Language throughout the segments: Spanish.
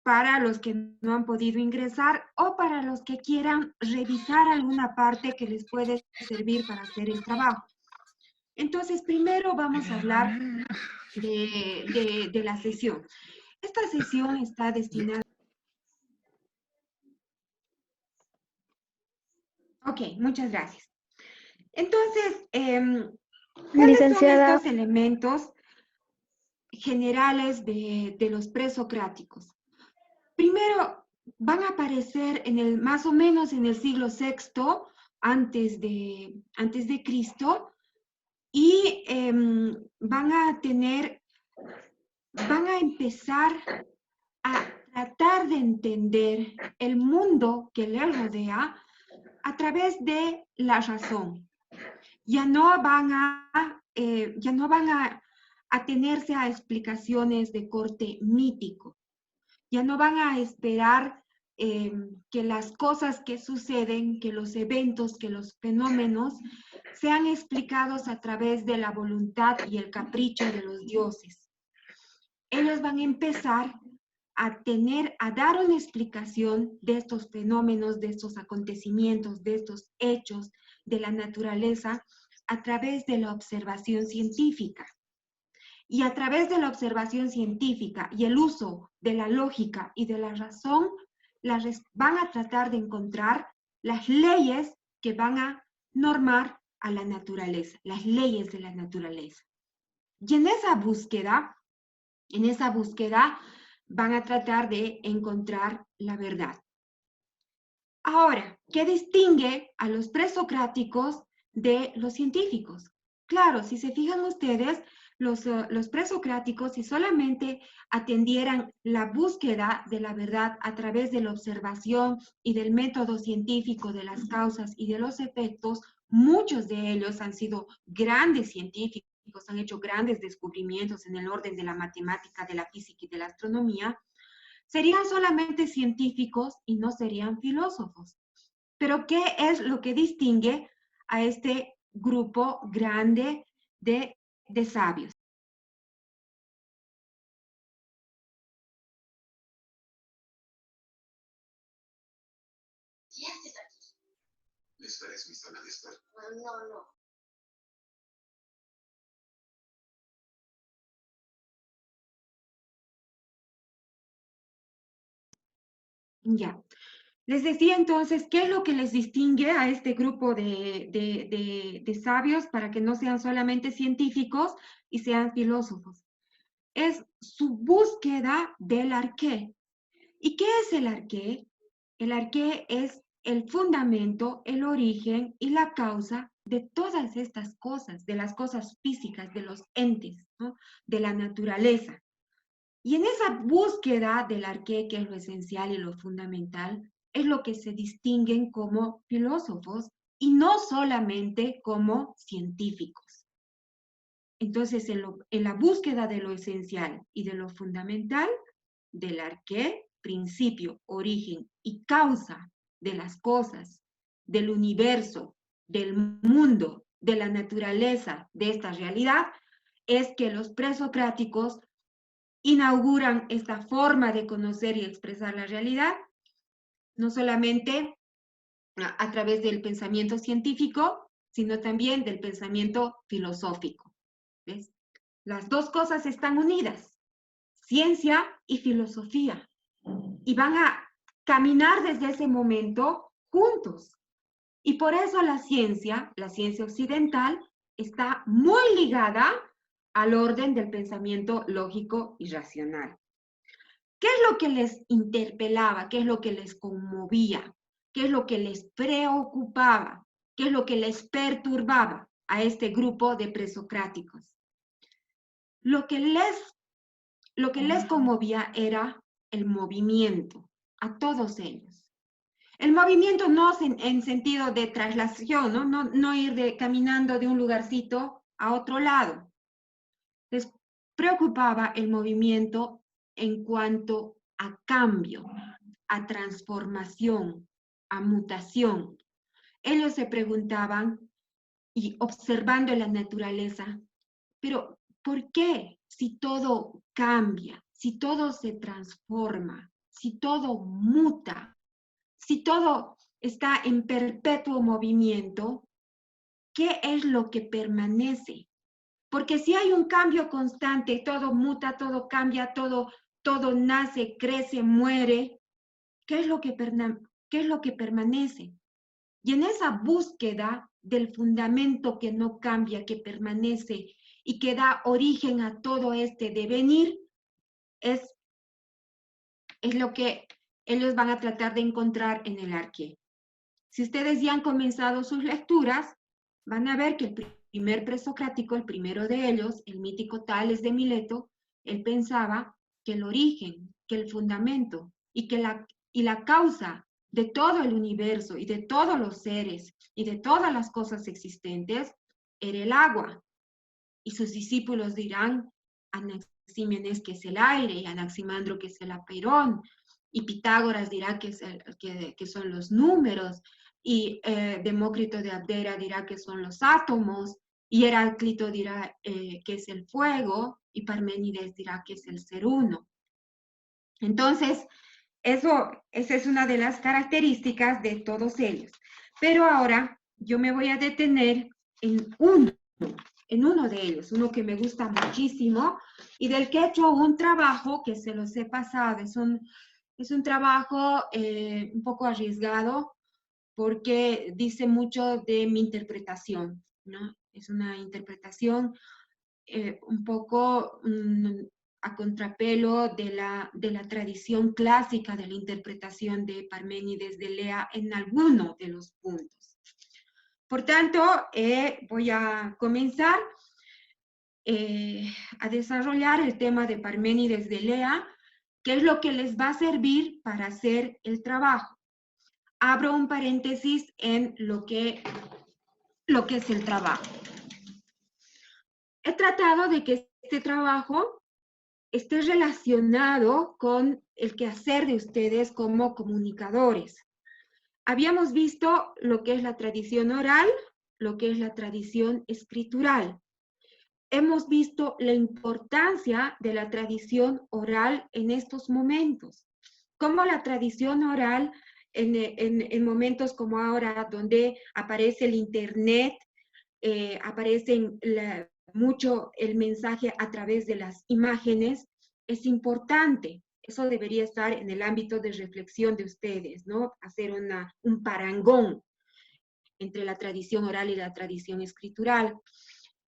para los que no han podido ingresar o para los que quieran revisar alguna parte que les puede servir para hacer el trabajo. Entonces, primero vamos a hablar de la sesión. Esta sesión está destinada... Ok, muchas gracias. Entonces, ¿cuáles son Licenciada, estos elementos generales de los presocráticos? Primero, van a aparecer más o menos en el siglo VI antes de Cristo y van a empezar a tratar de entender el mundo que les rodea a través de la razón. Ya no van a atenerse a explicaciones de corte mítico. Ya no van a esperar que las cosas que suceden, que los eventos, que los fenómenos sean explicados a través de la voluntad y el capricho de los dioses. Ellos van a empezar a dar una explicación de estos fenómenos, de estos acontecimientos, de estos hechos de la naturaleza a través de la observación científica. Y a través de la observación científica y el uso de la lógica y de la razón, van a tratar de encontrar las leyes que van a normar a la naturaleza, las leyes de la naturaleza. Y en esa búsqueda van a tratar de encontrar la verdad. Ahora, ¿qué distingue a los presocráticos de los científicos? Claro, si se fijan ustedes, los presocráticos, si solamente atendieran la búsqueda de la verdad a través de la observación y del método científico de las causas y de los efectos, muchos de ellos han sido grandes científicos, han hecho grandes descubrimientos en el orden de la matemática, de la física y de la astronomía, serían solamente científicos y no serían filósofos. Pero ¿qué es lo que distingue a este grupo grande de sabios? ¿Qué haces aquí? Esta es mi sala de estar. No. Ya. Les decía entonces, ¿qué es lo que les distingue a este grupo de sabios para que no sean solamente científicos y sean filósofos? Es su búsqueda del arqué. ¿Y qué es el arqué? El arqué es el fundamento, el origen y la causa de todas estas cosas, de las cosas físicas, de los entes, ¿no? De la naturaleza. Y en esa búsqueda del arqué, que es lo esencial y lo fundamental, es lo que se distinguen como filósofos y no solamente como científicos. Entonces, en la búsqueda de lo esencial y de lo fundamental, del arqué, principio, origen y causa de las cosas, del universo, del mundo, de la naturaleza, de esta realidad, es que los presocráticos inauguran esta forma de conocer y expresar la realidad, no solamente a través del pensamiento científico, sino también del pensamiento filosófico. ¿Ves? Las dos cosas están unidas, ciencia y filosofía, y van a caminar desde ese momento juntos. Y por eso la ciencia occidental, está muy ligada al orden del pensamiento lógico y racional. ¿Qué es lo que les interpelaba? ¿Qué es lo que les conmovía? ¿Qué es lo que les preocupaba? ¿Qué es lo que les perturbaba a este grupo de presocráticos? Lo que les conmovía era el movimiento, a todos ellos. El movimiento no en sentido de traslación, no ir caminando de un lugarcito a otro lado. Les preocupaba el movimiento en cuanto a cambio, a transformación, a mutación. Ellos se preguntaban, y observando la naturaleza, pero ¿por qué si todo cambia, si todo se transforma, si todo muta, si todo está en perpetuo movimiento, ¿qué es lo que permanece? Porque si hay un cambio constante, todo muta, todo cambia, todo nace, crece, muere, ¿qué es lo que, qué es lo que permanece? Y en esa búsqueda del fundamento que no cambia, que permanece y que da origen a todo este devenir, es lo que ellos van a tratar de encontrar en el Arqué. Si ustedes ya han comenzado sus lecturas, van a ver que el primer presocrático, el primero de ellos, el mítico Tales de Mileto, él pensaba que el origen, que el fundamento y la causa de todo el universo y de todos los seres y de todas las cosas existentes era el agua. Y sus discípulos dirán, Anaxímenes que es el aire, y Anaximandro que es el aperón, y Pitágoras dirá que son los números, y Demócrito de Abdera dirá que son los átomos, y Heráclito dirá que es el fuego, y Parménides dirá que es el ser uno. Entonces, esa es una de las características de todos ellos. Pero ahora yo me voy a detener en uno de ellos, uno que me gusta muchísimo y del que he hecho un trabajo que se los he pasado. Es un trabajo un poco arriesgado porque dice mucho de mi interpretación, ¿no? Es una interpretación un poco a contrapelo de la tradición clásica de la interpretación de Parménides de Lea en alguno de los puntos. Por tanto, voy a comenzar a desarrollar el tema de Parménides de Lea, que es lo que les va a servir para hacer el trabajo. Abro un paréntesis en lo que es el trabajo. He tratado de que este trabajo esté relacionado con el quehacer de ustedes como comunicadores. Habíamos visto lo que es la tradición oral, lo que es la tradición escritural. Hemos visto la importancia de la tradición oral en estos momentos. Cómo la tradición oral en momentos como ahora, donde aparece el Internet, aparece mucho el mensaje a través de las imágenes, es importante. Eso debería estar en el ámbito de reflexión de ustedes, ¿no? Hacer un parangón entre la tradición oral y la tradición escritural.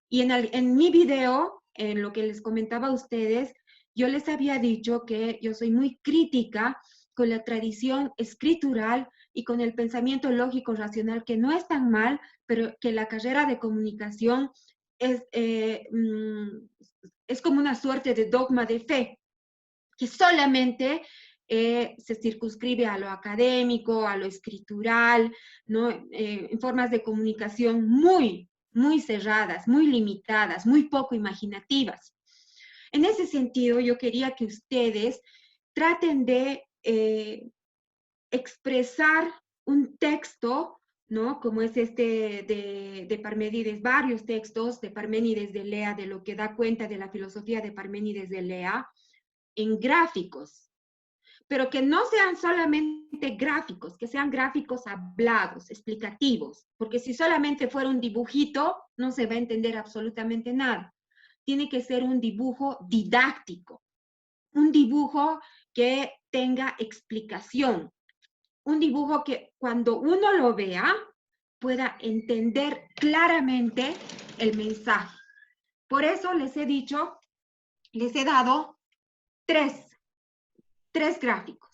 Y en mi video, en lo que les comentaba a ustedes, yo les había dicho que yo soy muy crítica con la tradición escritural y con el pensamiento lógico racional, que no es tan mal, pero que la carrera de comunicación es como una suerte de dogma de fe, que solamente se circunscribe a lo académico, a lo escritural, ¿no? En formas de comunicación muy cerradas, muy limitadas, muy poco imaginativas. En ese sentido, yo quería que ustedes traten de expresar un texto, ¿no? Como es este de Parménides, varios textos de Parménides de Lea, de lo que da cuenta de la filosofía de Parménides de Lea, en gráficos, pero que no sean solamente gráficos, que sean gráficos hablados, explicativos, porque si solamente fuera un dibujito, no se va a entender absolutamente nada. Tiene que ser un dibujo didáctico, un dibujo que tenga explicación, un dibujo que cuando uno lo vea pueda entender claramente el mensaje. Por eso les he dicho, les he dado tres gráficos.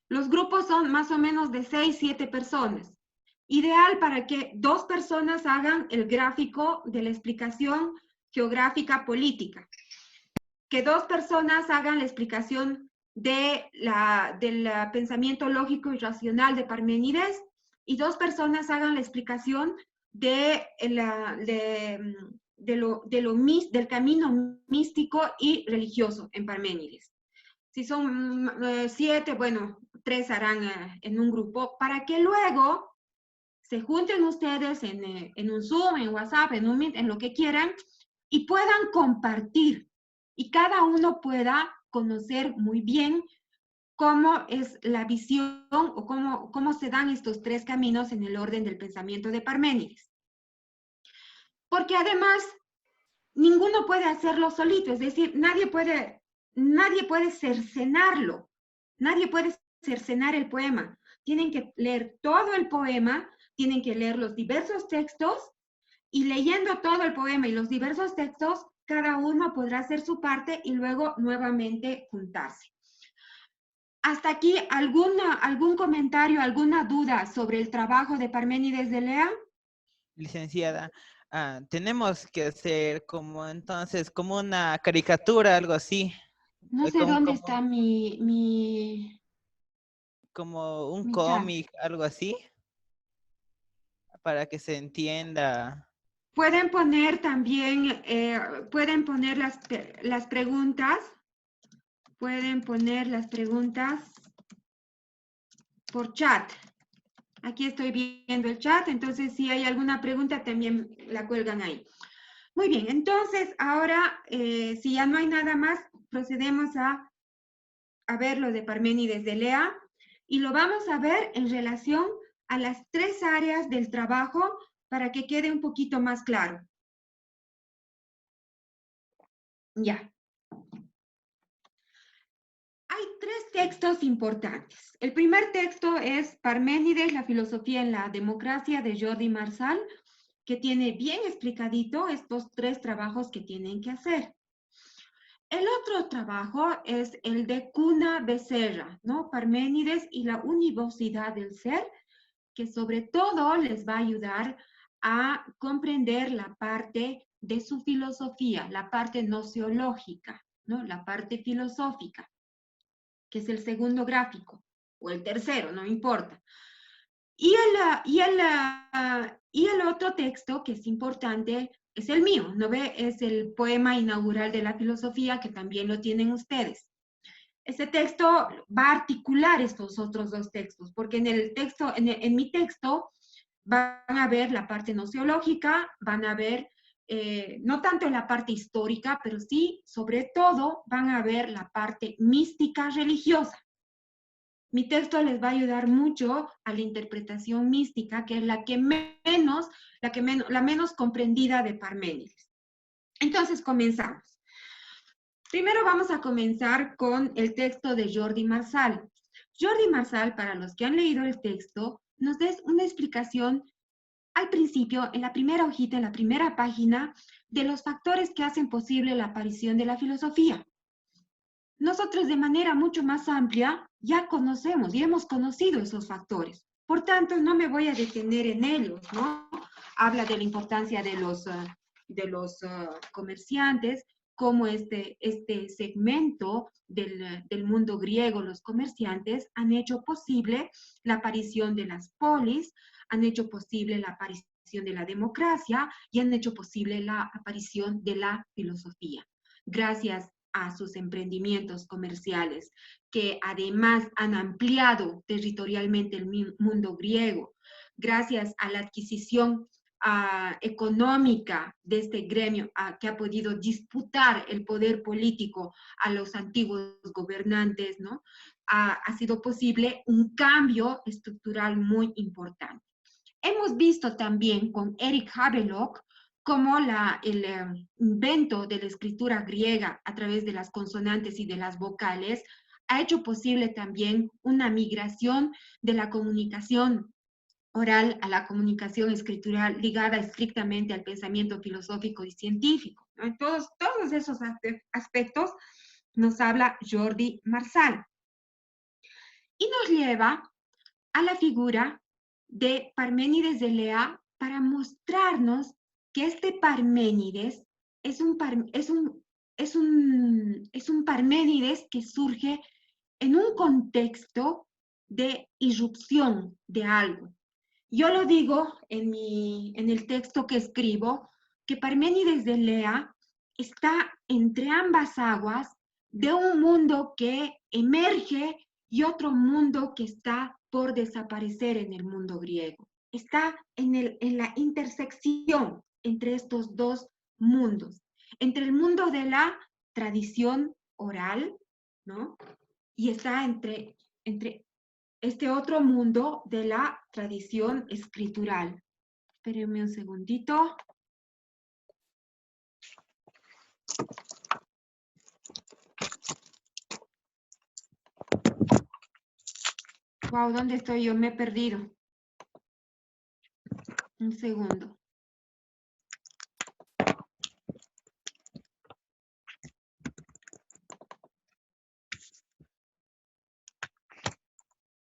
Los grupos son más o menos de 6, 7 personas. Ideal para que 2 personas hagan el gráfico de la explicación geográfica política. Que 2 personas hagan la explicación del pensamiento lógico y racional de Parménides y 2 personas hagan la explicación del camino místico y religioso en Parménides. Si son 7, bueno, 3 harán en un grupo, para que luego se junten ustedes en un Zoom, en WhatsApp, en un Meet, en lo que quieran, y puedan compartir, y cada uno pueda conocer muy bien cómo es la visión o cómo se dan estos tres caminos en el orden del pensamiento de Parménides. Porque además, ninguno puede hacerlo solito, es decir, nadie puede cercenarlo, nadie puede cercenar el poema. Tienen que leer todo el poema, tienen que leer los diversos textos y leyendo todo el poema y los diversos textos, cada uno podrá hacer su parte y luego nuevamente juntarse. Hasta aquí, ¿algún comentario, alguna duda sobre el trabajo de Parménides de Lea? Licenciada, tenemos que hacer como entonces, como una caricatura, algo así, No sé como, dónde como, está como un mi chat. cómic, algo así, para que se entienda. Pueden poner también, pueden poner las preguntas, pueden poner las preguntas por chat. Aquí estoy viendo el chat, entonces si hay alguna pregunta también la cuelgan ahí. Muy bien, entonces ahora, si ya no hay nada más, procedemos a ver lo de Parménides de Lea y lo vamos a ver en relación a las tres áreas del trabajo para que quede un poquito más claro. Ya. Hay tres textos importantes. El primer texto es Parménides, la filosofía en la democracia de Jordi Marsal, que tiene bien explicadito estos tres trabajos que tienen que hacer. El otro trabajo es el de Cuna Becerra, ¿no? Parménides y la univocidad del ser, que sobre todo les va a ayudar a comprender la parte de su filosofía, la parte nociológica, ¿no? La parte filosófica, que es el segundo gráfico, o el tercero, no importa. Y el otro texto que es importante es el mío, ¿no ve? Es el poema inaugural de la filosofía, que también lo tienen ustedes. Este texto va a articular estos otros dos textos, porque en el texto, en mi texto, van a ver la parte nociológica, van a ver no tanto la parte histórica, pero sí, sobre todo, van a ver la parte mística religiosa. Mi texto les va a ayudar mucho a la interpretación mística, que es la menos comprendida de Parménides. Entonces, comenzamos. Primero vamos a comenzar con el texto de Jordi Marsal. Jordi Marsal, para los que han leído el texto, nos da una explicación al principio, en la primera hojita, en la primera página, de los factores que hacen posible la aparición de la filosofía. Nosotros de manera mucho más amplia ya conocemos y hemos conocido esos factores. Por tanto, no me voy a detener en ellos, ¿no? Habla de la importancia de los comerciantes, cómo este segmento del mundo griego, los comerciantes, han hecho posible la aparición de las polis, han hecho posible la aparición de la democracia y han hecho posible la aparición de la filosofía. Gracias a sus emprendimientos comerciales, que además han ampliado territorialmente el mundo griego, gracias a la adquisición económica de este gremio que ha podido disputar el poder político a los antiguos gobernantes, ¿no? Ha sido posible un cambio estructural muy importante. Hemos visto también con Eric Havelock cómo el invento de la escritura griega a través de las consonantes y de las vocales ha hecho posible también una migración de la comunicación oral a la comunicación escritural ligada estrictamente al pensamiento filosófico y científico, ¿no? Todos esos aspectos nos habla Jordi Marsal. Y nos lleva a la figura de Parménides de Lea para mostrarnos que este Parménides es un Parménides que surge en un contexto de irrupción de algo. Yo lo digo en el texto que escribo, que Parménides de Lea está entre ambas aguas de un mundo que emerge y otro mundo que está por desaparecer en el mundo griego. Está en la intersección entre estos dos mundos, entre el mundo de la tradición oral, ¿no? y está entre este otro mundo de la tradición escritural. Espérenme un segundito. Wow, ¿dónde estoy yo? Me he perdido. Un segundo.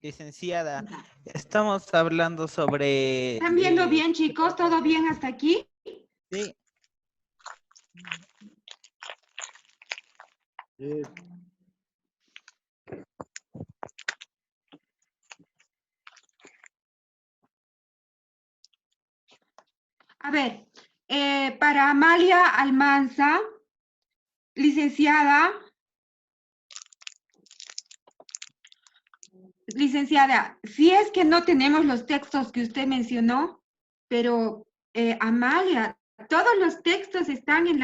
Licenciada, Ya. estamos hablando sobre... ¿Están viendo bien, chicos? ¿Todo bien hasta aquí? Sí. A ver, para Amalia Almanza, licenciada, si es que no tenemos los textos que usted mencionó, pero Amalia, todos los textos están en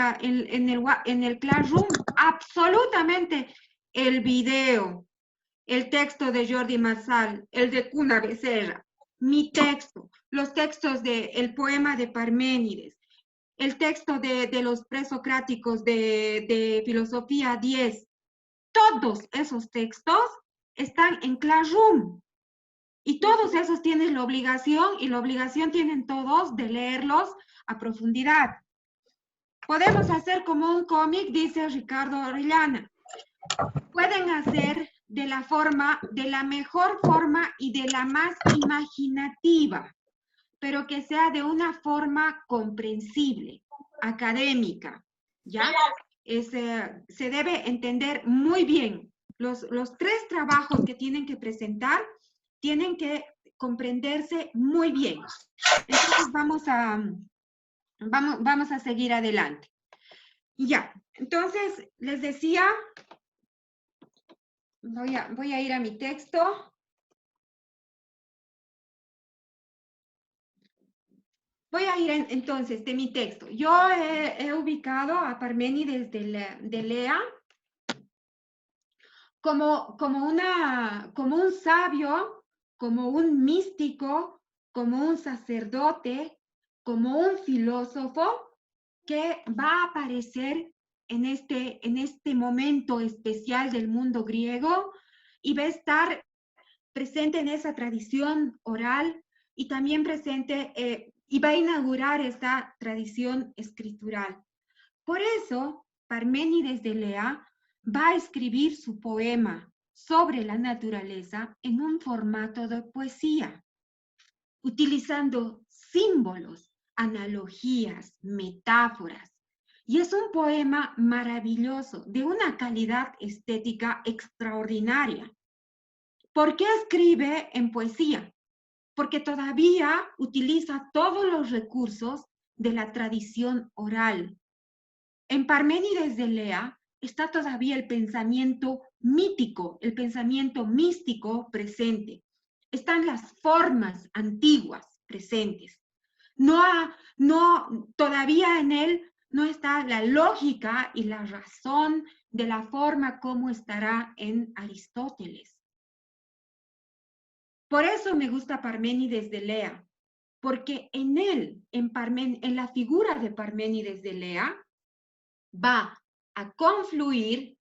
el Classroom, absolutamente. El video, el texto de Jordi Marsal, el de Cuna Becerra, mi texto, los textos del poema de Parménides, el texto de los presocráticos de Filosofía 10, todos esos textos están en Classroom. Y todos esos tienen la obligación, y la obligación tienen todos de leerlos a profundidad. Podemos hacer como un cómic, dice Ricardo Orellana. Pueden hacer de la mejor forma y de la más imaginativa, pero que sea de una forma comprensible, académica, ¿ya? Se debe entender muy bien. Los 3 trabajos que tienen que presentar tienen que comprenderse muy bien. Entonces vamos a seguir adelante. Ya, entonces les decía, voy a ir a mi texto. Voy a ir entonces de mi texto. Yo he ubicado a Parménides de Lea como un sabio, como un místico, como un sacerdote, como un filósofo que va a aparecer en este momento especial del mundo griego y va a estar presente en esa tradición oral y también presente y va a inaugurar esta tradición escritural. Por eso, Parménides de Lea va a escribir su poema sobre la naturaleza en un formato de poesía, utilizando símbolos, analogías, metáforas. Y es un poema maravilloso, de una calidad estética extraordinaria. ¿Por qué escribe en poesía? Porque todavía utiliza todos los recursos de la tradición oral. En Parménides de Lea está todavía el pensamiento mítico, el pensamiento místico presente. Están las formas antiguas presentes. Todavía en él no está la lógica y la razón de la forma como estará en Aristóteles. Por eso me gusta Parménides de Lea, porque en él, en la figura de Parménides de Lea, va a confluir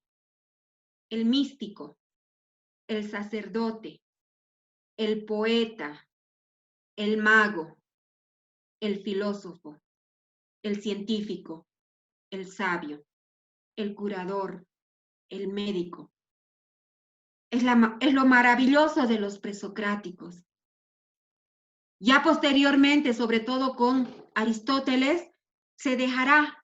el místico, el sacerdote, el poeta, el mago, el filósofo, el científico, el sabio, el curador, el médico. Es lo maravilloso de los presocráticos. Ya posteriormente, sobre todo con Aristóteles, se dejará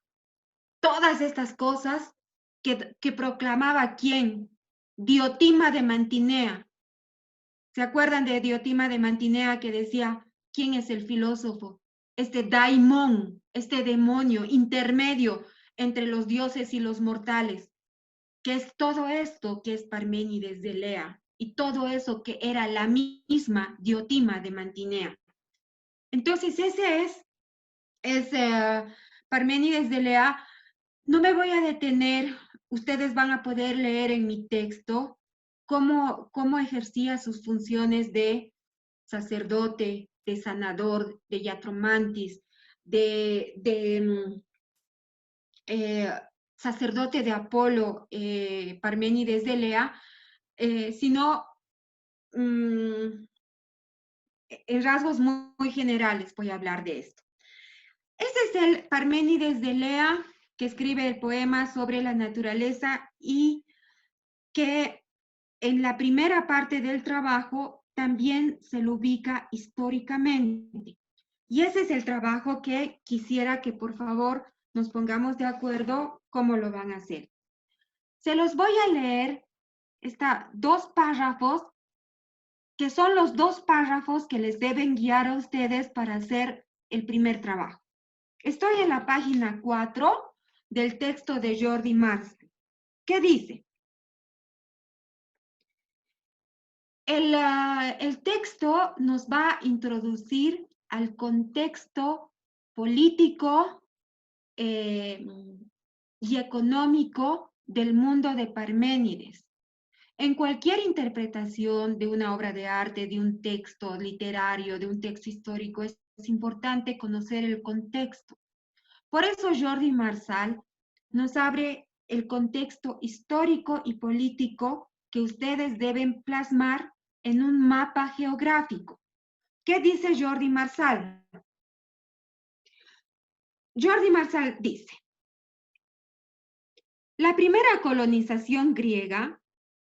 todas estas cosas que proclamaba ¿quién? Diotima de Mantinea. ¿Se acuerdan de Diotima de Mantinea que decía, ¿quién es el filósofo? Este daimón, este demonio intermedio entre los dioses y los mortales, que es todo esto que es Parménides de Lea y todo eso que era la misma Diotima de Mantinea. Entonces ese es Parménides de Lea. No me voy a detener, ustedes van a poder leer en mi texto cómo ejercía sus funciones de sacerdote, de sanador, de iatromantis, sacerdote de Apolo, Parménides de Lea, sino en rasgos muy generales voy a hablar de esto. Este es el Parménides de Lea, que escribe el poema sobre la naturaleza y que en la primera parte del trabajo también se lo ubica históricamente. Y ese es el trabajo que quisiera que por favor nos pongamos de acuerdo cómo lo van a hacer. Se los voy a leer, dos párrafos, que son los dos párrafos que les deben guiar a ustedes para hacer el primer trabajo. Estoy en la página 4 del texto de Jordi Marçal. ¿Qué dice? El texto nos va a introducir al contexto político y económico del mundo de Parménides. En cualquier interpretación de una obra de arte, de un texto literario, de un texto histórico, es importante conocer el contexto. Por eso Jordi Marçal nos abre el contexto histórico y político que ustedes deben plasmar en un mapa geográfico. ¿Qué dice Jordi Marçal? Jordi Marçal dice, la primera colonización griega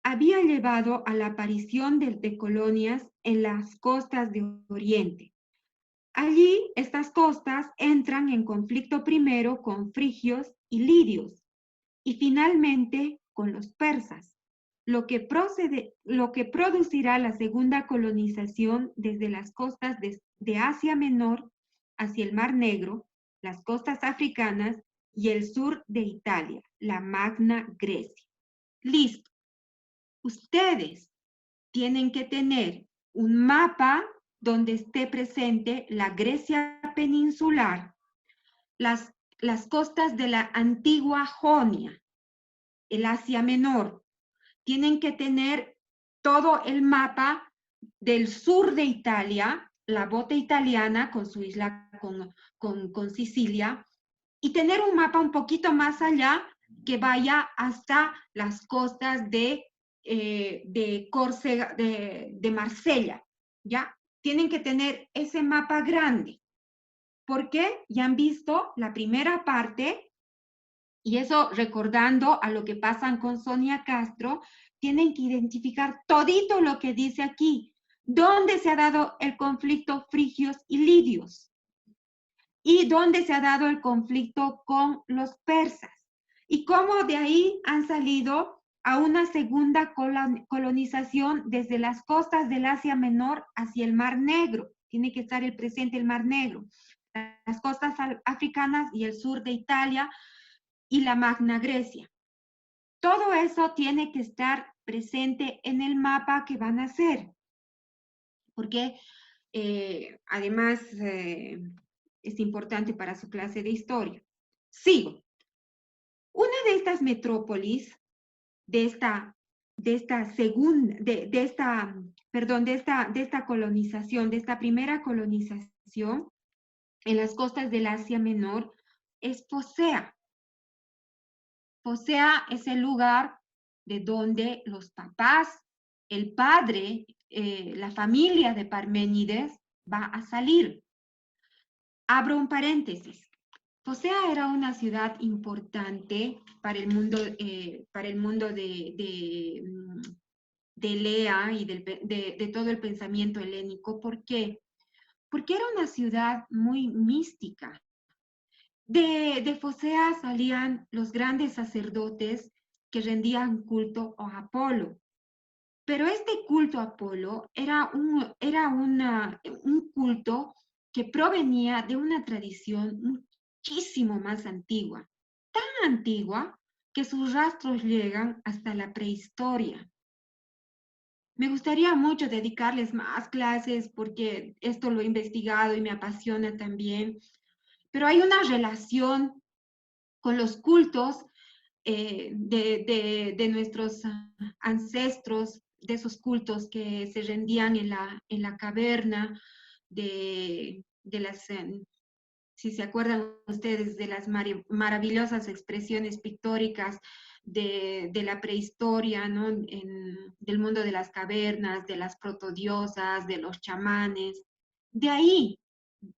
había llevado a la aparición de colonias en las costas de Oriente. Allí, estas costas entran en conflicto primero con frigios y lidios y finalmente con los persas, lo que producirá la segunda colonización desde las costas de Asia Menor hacia el Mar Negro, las costas africanas y el sur de Italia, la Magna Grecia. Listo. Ustedes tienen que tener un mapa donde esté presente la Grecia peninsular, las costas de la antigua Jonia, el Asia Menor. Tienen que tener todo el mapa del sur de Italia, la bota italiana con su isla, con Sicilia, y tener un mapa un poquito más allá que vaya hasta las costas de Córcega, de Marsella, ¿ya? Tienen que tener ese mapa grande, porque ya han visto la primera parte, y eso recordando a lo que pasan con Sonia Castro, tienen que identificar todito lo que dice aquí, dónde se ha dado el conflicto frigios y lidios, y dónde se ha dado el conflicto con los persas, y cómo de ahí han salido a una segunda colonización desde las costas del Asia Menor hacia el Mar Negro. Tiene que estar el presente el Mar Negro, las costas africanas y el sur de Italia y la Magna Grecia. Todo eso tiene que estar presente en el mapa que van a hacer, porque además es importante para su clase de historia. Sigo. Una de estas metrópolis, de esta colonización, de esta primera colonización en las costas del Asia Menor, es Focea. Focea es el lugar de donde los papás, el padre, la familia de Parménides va a salir. Abro un paréntesis. Focea era una ciudad importante para el mundo de Lea y de todo el pensamiento helénico. ¿Por qué? Porque era una ciudad muy mística. De Focea salían los grandes sacerdotes que rendían culto a Apolo. Pero este culto a Apolo era un culto que provenía de una tradición muchísimo más antigua, tan antigua que sus rastros llegan hasta la prehistoria. Me gustaría mucho dedicarles más clases porque esto lo he investigado y me apasiona también, pero hay una relación con los cultos de nuestros ancestros esos cultos que se rendían en la caverna de las, si se acuerdan ustedes de las maravillosas expresiones pictóricas de la prehistoria, ¿no? Del mundo de las cavernas, de las protodiosas, de los chamanes. De ahí,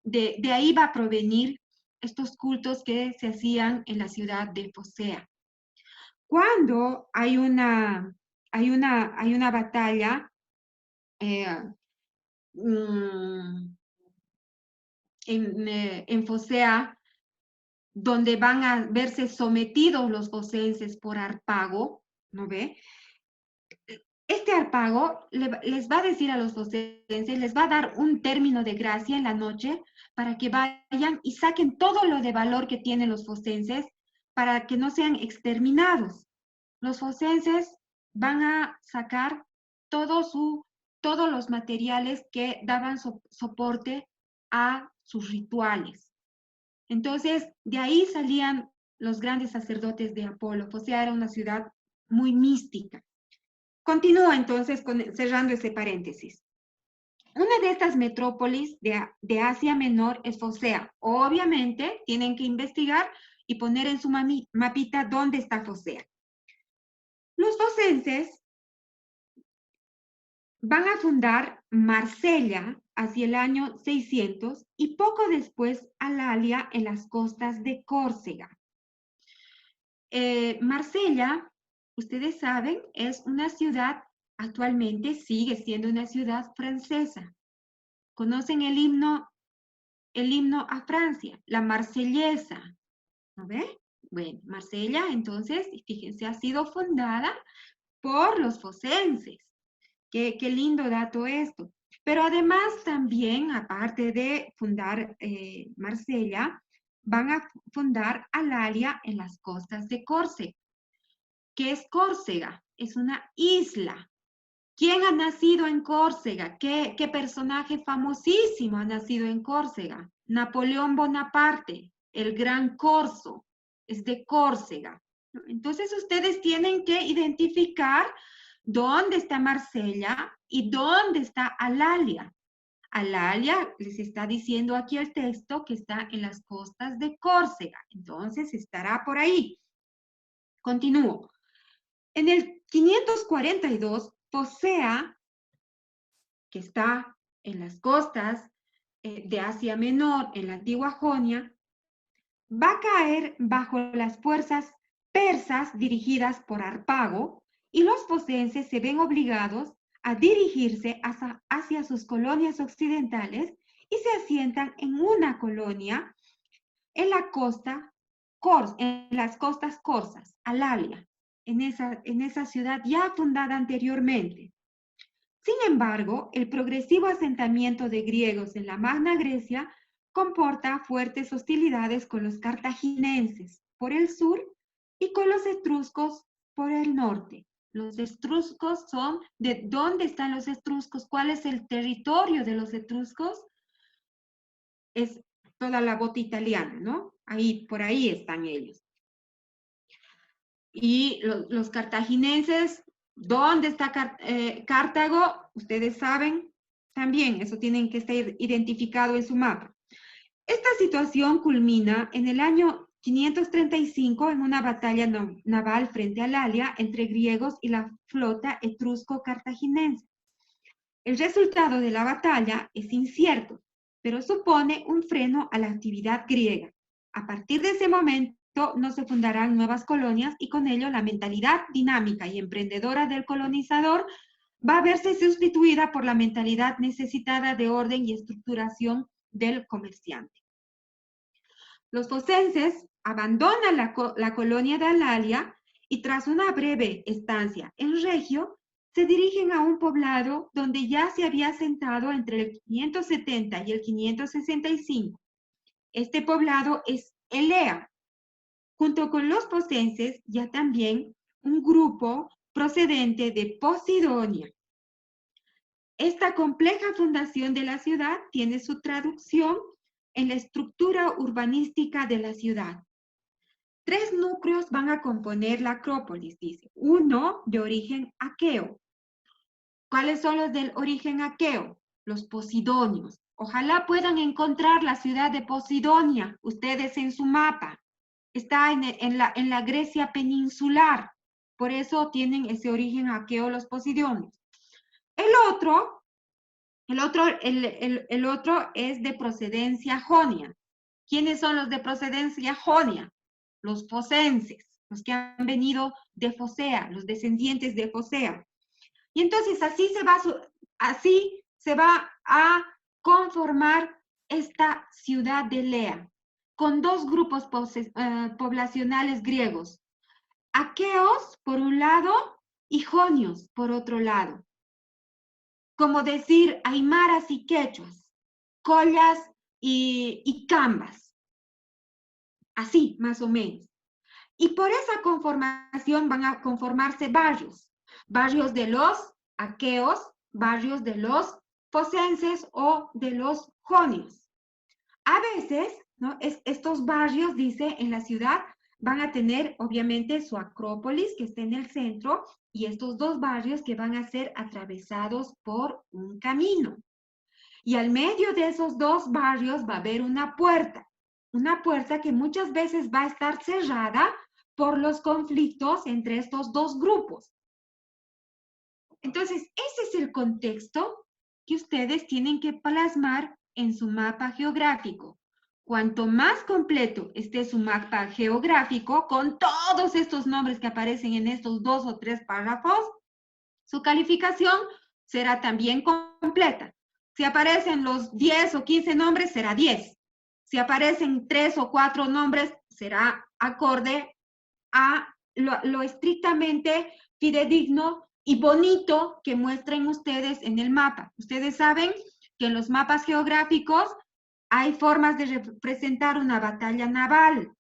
de ahí va a provenir estos cultos que se hacían en la ciudad de Focea. Cuando hay una batalla, en Focea, donde van a verse sometidos los focenses por Harpago, ¿no ve? Este Harpago les va a decir a los focenses, les va a dar un término de gracia en la noche para que vayan y saquen todo lo de valor que tienen los focenses para que no sean exterminados. Los focenses van a sacar todos los materiales que daban soporte a sus rituales. Entonces, de ahí salían los grandes sacerdotes de Apolo. Focea era una ciudad muy mística. Continúo entonces cerrando ese paréntesis. Una de estas metrópolis de Asia Menor es Focea. Obviamente, tienen que investigar y poner en su mapita dónde está Focea. Los focenses van a fundar Marsella hacia el año 600 y poco después Alalia en las costas de Córcega. Marsella, ustedes saben, es una ciudad, actualmente sigue siendo una ciudad francesa. ¿Conocen el himno a Francia? La marsellesa, ¿no ve? Bueno, Marsella, entonces, fíjense, ha sido fundada por los focenses. Qué lindo dato esto. Pero además también, aparte de fundar Marsella, van a fundar Alalia en las costas de Córcega. ¿Qué es Córcega? Es una isla. ¿Quién ha nacido en Córcega? ¿Qué personaje famosísimo ha nacido en Córcega? Napoleón Bonaparte, el gran corso, es de Córcega. Entonces ustedes tienen que identificar dónde está Marsella y dónde está Alalia. Alalia les está diciendo aquí el texto que está en las costas de Córcega. Entonces estará por ahí. Continúo. En el 542, Focea, que está en las costas de Asia Menor, en la antigua Jonia, va a caer bajo las fuerzas persas dirigidas por Harpago, y los focenses se ven obligados a dirigirse hacia sus colonias occidentales y se asientan en una colonia en la costa, en las costas corsas, Alalia, en esa ciudad ya fundada anteriormente. Sin embargo, el progresivo asentamiento de griegos en la Magna Grecia comporta fuertes hostilidades con los cartaginenses por el sur y con los etruscos por el norte. Los etruscos son, ¿de dónde están los etruscos? ¿Cuál es el territorio de los etruscos? Es toda la bota italiana, ¿no? Ahí, por ahí están ellos. Y los cartaginenses, ¿dónde está Cartago? Ustedes saben también, eso tienen que estar identificado en su mapa. Esta situación culmina en el año 535 en una batalla naval frente a Alalia entre griegos y la flota etrusco-cartaginense. El resultado de la batalla es incierto, pero supone un freno a la actividad griega. A partir de ese momento no se fundarán nuevas colonias y con ello la mentalidad dinámica y emprendedora del colonizador va a verse sustituida por la mentalidad necesitada de orden y estructuración del comerciante. Los focenses abandonan la colonia de Alalia y tras una breve estancia en Regio, se dirigen a un poblado donde ya se había asentado entre el 570 y el 565. Este poblado es Elea. Junto con los focenses, ya también un grupo procedente de Posidonia. Esta compleja fundación de la ciudad tiene su traducción en la estructura urbanística de la ciudad. 3 núcleos van a componer la Acrópolis, dice. Uno de origen aqueo, ¿Cuáles son los del origen aqueo? Los posidonios. Ojalá puedan encontrar la ciudad de Posidonia, ustedes en su mapa. Está en la Grecia peninsular. Por eso tienen ese origen aqueo los posidonios. El otro es de procedencia jonia. ¿Quiénes son los de procedencia jonia? Los focenses, los que han venido de Focea, los descendientes de Focea. Y entonces así se va a conformar esta ciudad de Lea, con dos grupos poblacionales griegos, aqueos por un lado y jonios por otro lado. Como decir aymaras y quechuas, collas y cambas. Así, más o menos. Y por esa conformación van a conformarse barrios. Barrios de los aqueos, barrios de los focenses o de los jonios. A veces, ¿no? Estos barrios, dice, en la ciudad van a tener, obviamente, su acrópolis, que está en el centro, y estos dos barrios que van a ser atravesados por un camino. Y al medio de esos dos barrios va a haber una puerta que muchas veces va a estar cerrada por los conflictos entre estos dos grupos. Entonces, ese es el contexto que ustedes tienen que plasmar en su mapa geográfico. Cuanto más completo esté su mapa geográfico, con todos estos nombres que aparecen en estos 2 o 3 párrafos, su calificación será también completa. Si aparecen los 10 o 15 nombres, será 10. Si aparecen 3 o 4 nombres, será acorde a lo estrictamente fidedigno y bonito que muestren ustedes en el mapa. Ustedes saben que en los mapas geográficos hay formas de representar una batalla naval.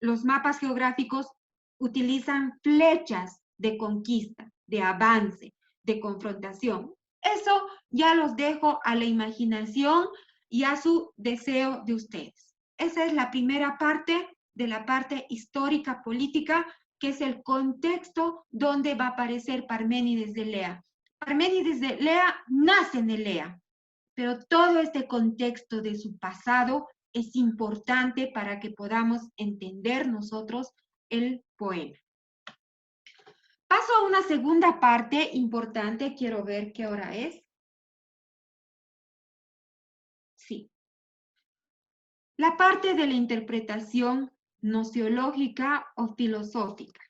Los mapas geográficos utilizan flechas de conquista, de avance, de confrontación. Eso ya los dejo a la imaginación y a su deseo de ustedes. Esa es la primera parte de la parte histórica política, que es el contexto donde va a aparecer Parménides de Lea. Parménides de Lea nace en Elea, pero todo este contexto de su pasado es importante para que podamos entender nosotros el poema. Paso a una segunda parte importante. Quiero ver qué hora es. Sí. La parte de la interpretación nociológica o filosófica.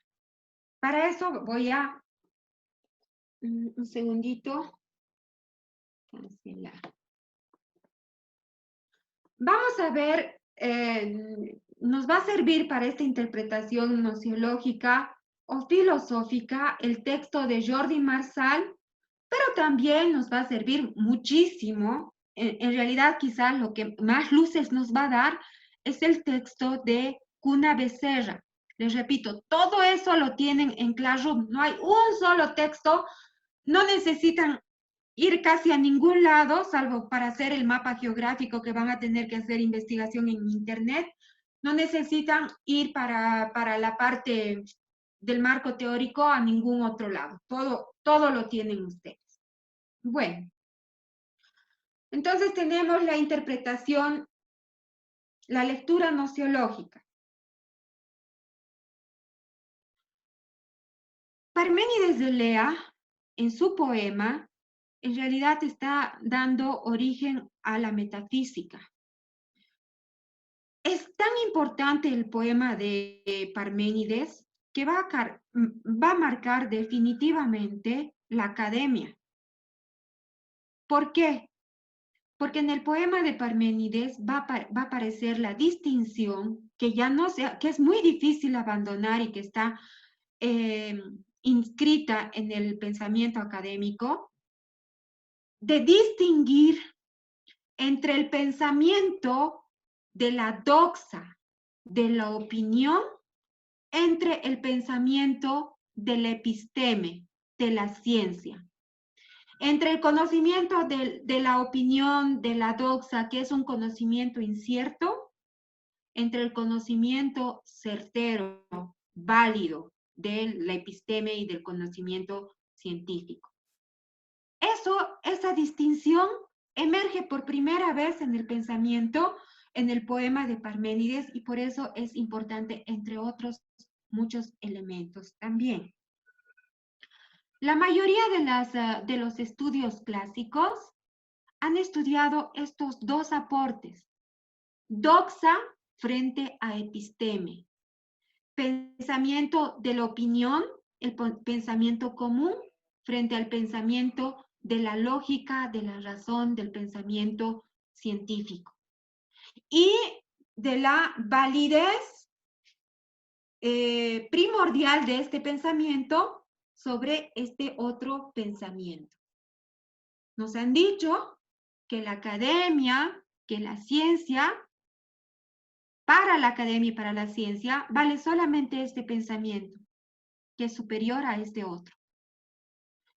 Para eso voy a... un segundito. Cancelar. Vamos a ver, nos va a servir para esta interpretación nociológica o filosófica el texto de Jordi Marsal, pero también nos va a servir muchísimo. En realidad, quizás lo que más luces nos va a dar es el texto de Cuna Becerra. Les repito, todo eso lo tienen en Classroom. No hay un solo texto, no necesitan ir casi a ningún lado, salvo para hacer el mapa geográfico que van a tener que hacer investigación en internet. No necesitan ir para la parte del marco teórico a ningún otro lado. Todo lo tienen ustedes. Bueno, entonces tenemos la interpretación, la lectura nociológica. Parménides de Lea, en su poema, en realidad está dando origen a la metafísica. Es tan importante el poema de Parménides que va a marcar definitivamente la academia. ¿Por qué? Porque en el poema de Parménides va a aparecer la distinción que que es muy difícil abandonar y que está inscrita en el pensamiento académico, de distinguir entre el pensamiento de la doxa, de la opinión, entre el pensamiento del episteme, de la ciencia. Entre el conocimiento de la opinión, de la doxa, que es un conocimiento incierto, entre el conocimiento certero, válido, del episteme y del conocimiento científico. Esa distinción emerge por primera vez en el pensamiento, en el poema de Parménides, y por eso es importante, entre otros muchos elementos también. La mayoría de los estudios clásicos han estudiado estos dos aportes, doxa frente a episteme, pensamiento de la opinión, el pensamiento común, frente al pensamiento de la lógica, de la razón, del pensamiento científico. Y de la validez primordial de este pensamiento sobre este otro pensamiento. Nos han dicho que la academia, que la ciencia, para la academia y para la ciencia, vale solamente este pensamiento, que es superior a este otro.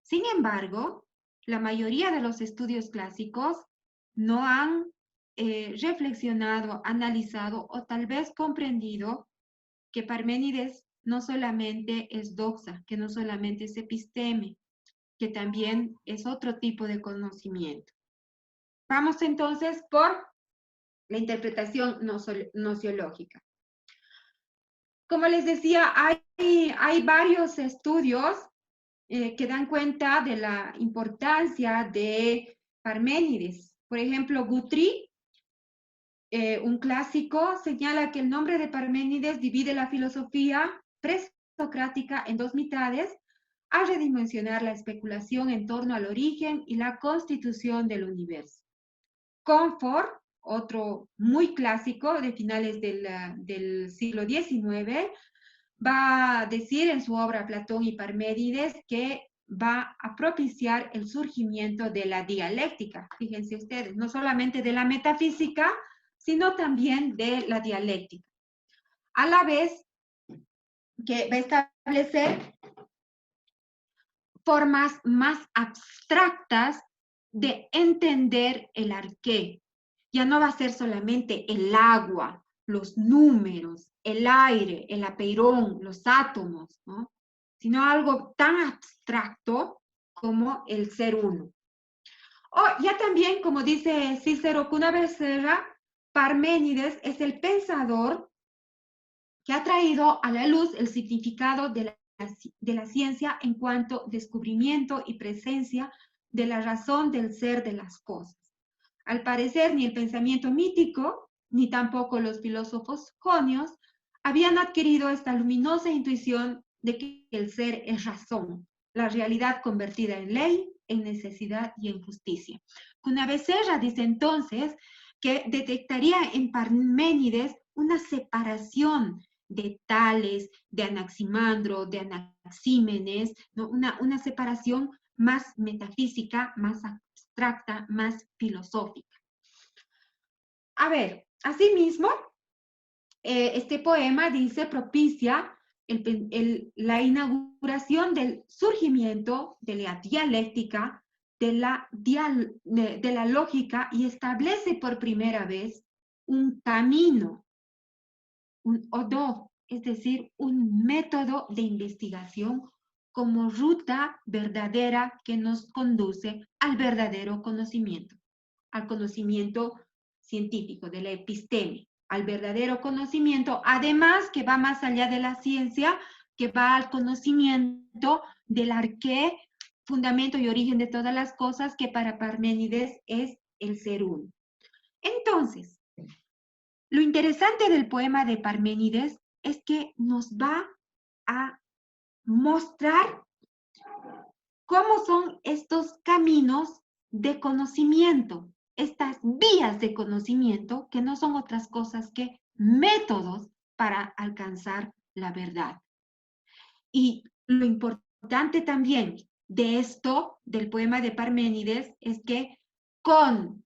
Sin embargo, la mayoría de los estudios clásicos no han reflexionado, analizado o tal vez comprendido que Parménides no solamente es doxa, que no solamente es episteme, que también es otro tipo de conocimiento. Vamos entonces por la interpretación nociológica. Como les decía, hay varios estudios que dan cuenta de la importancia de Parménides. Por ejemplo, Guthrie, un clásico, señala que el nombre de Parménides divide la filosofía presocrática en dos mitades, al redimensionar la especulación en torno al origen y la constitución del universo. Comfort, otro muy clásico de finales del siglo XIX, va a decir en su obra Platón y Parménides que va a propiciar el surgimiento de la dialéctica. Fíjense ustedes, no solamente de la metafísica, sino también de la dialéctica. A la vez que va a establecer formas más abstractas de entender el arqué. Ya no va a ser solamente el agua, los números, el aire, el apeirón, los átomos, ¿no? Sino algo tan abstracto como el ser uno. Ya también, como dice Cícero Cunabecerra, Parménides es el pensador que ha traído a la luz el significado de la ciencia en cuanto descubrimiento y presencia de la razón del ser de las cosas. Al parecer, ni el pensamiento mítico, ni tampoco los filósofos jonios habían adquirido esta luminosa intuición de que el ser es razón, la realidad convertida en ley, en necesidad y en justicia. Cunabecerra dice entonces que detectaría en Parménides una separación de Tales, de Anaximandro, de Anaxímenes, ¿no? Una separación más metafísica, más abstracta, más filosófica. A ver, asimismo, este poema dice, propicia la inauguración del surgimiento de la dialéctica, de la lógica, y establece por primera vez un camino, un odo, es decir, un método de investigación como ruta verdadera que nos conduce al verdadero conocimiento, al conocimiento científico, de la episteme, al verdadero conocimiento, además que va más allá de la ciencia, que va al conocimiento del arqué, fundamento y origen de todas las cosas, que para Parménides es el ser uno. Entonces, lo interesante del poema de Parménides es que nos va a mostrar cómo son estos caminos de conocimiento, estas vías de conocimiento que no son otras cosas que métodos para alcanzar la verdad. Y lo importante también de esto, del poema de Parménides, es que con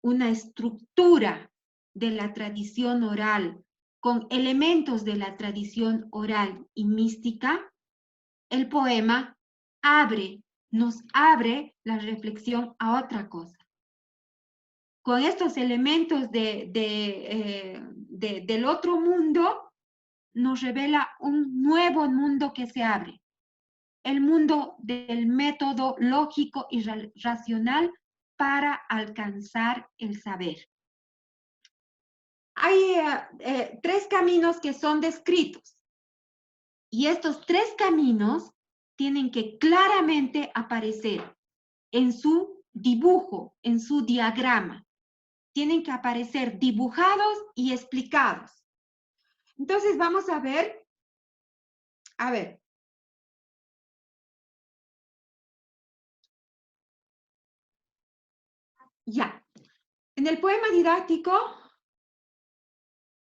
una estructura de la tradición oral, con elementos de la tradición oral y mística, el poema nos abre la reflexión a otra cosa. Con estos elementos del otro mundo, nos revela un nuevo mundo que se abre. el mundo del método lógico y racional para alcanzar el saber. Hay 3 caminos que son descritos. Y estos 3 caminos tienen que claramente aparecer en su dibujo, en su diagrama. Tienen que aparecer dibujados y explicados. Entonces vamos a ver. Ya. En el poema didáctico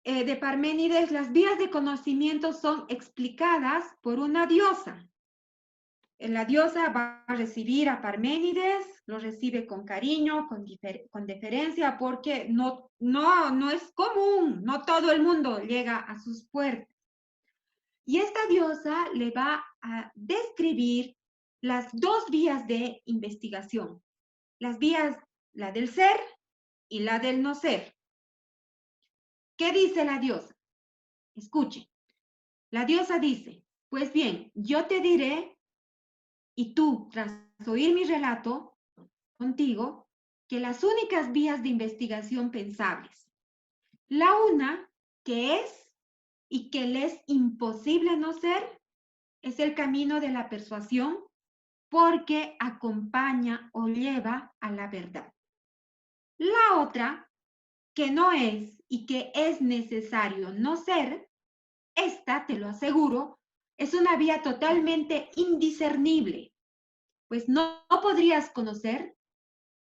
de Parménides, las vías de conocimiento son explicadas por una diosa. La diosa va a recibir a Parménides, lo recibe con cariño, con deferencia, porque no es común, no todo el mundo llega a sus puertas. Y esta diosa le va a describir las 2 vías de investigación. Las vías, la del ser y la del no ser. ¿Qué dice la diosa? Escuchen. La diosa dice, pues bien, yo te diré, y tú, tras oír mi relato contigo, que las únicas vías de investigación pensables. La una, que es y que le es imposible no ser, es el camino de la persuasión porque acompaña o lleva a la verdad. La otra, que no es y que es necesario no ser, esta, te lo aseguro, es una vía totalmente indiscernible, pues no podrías conocer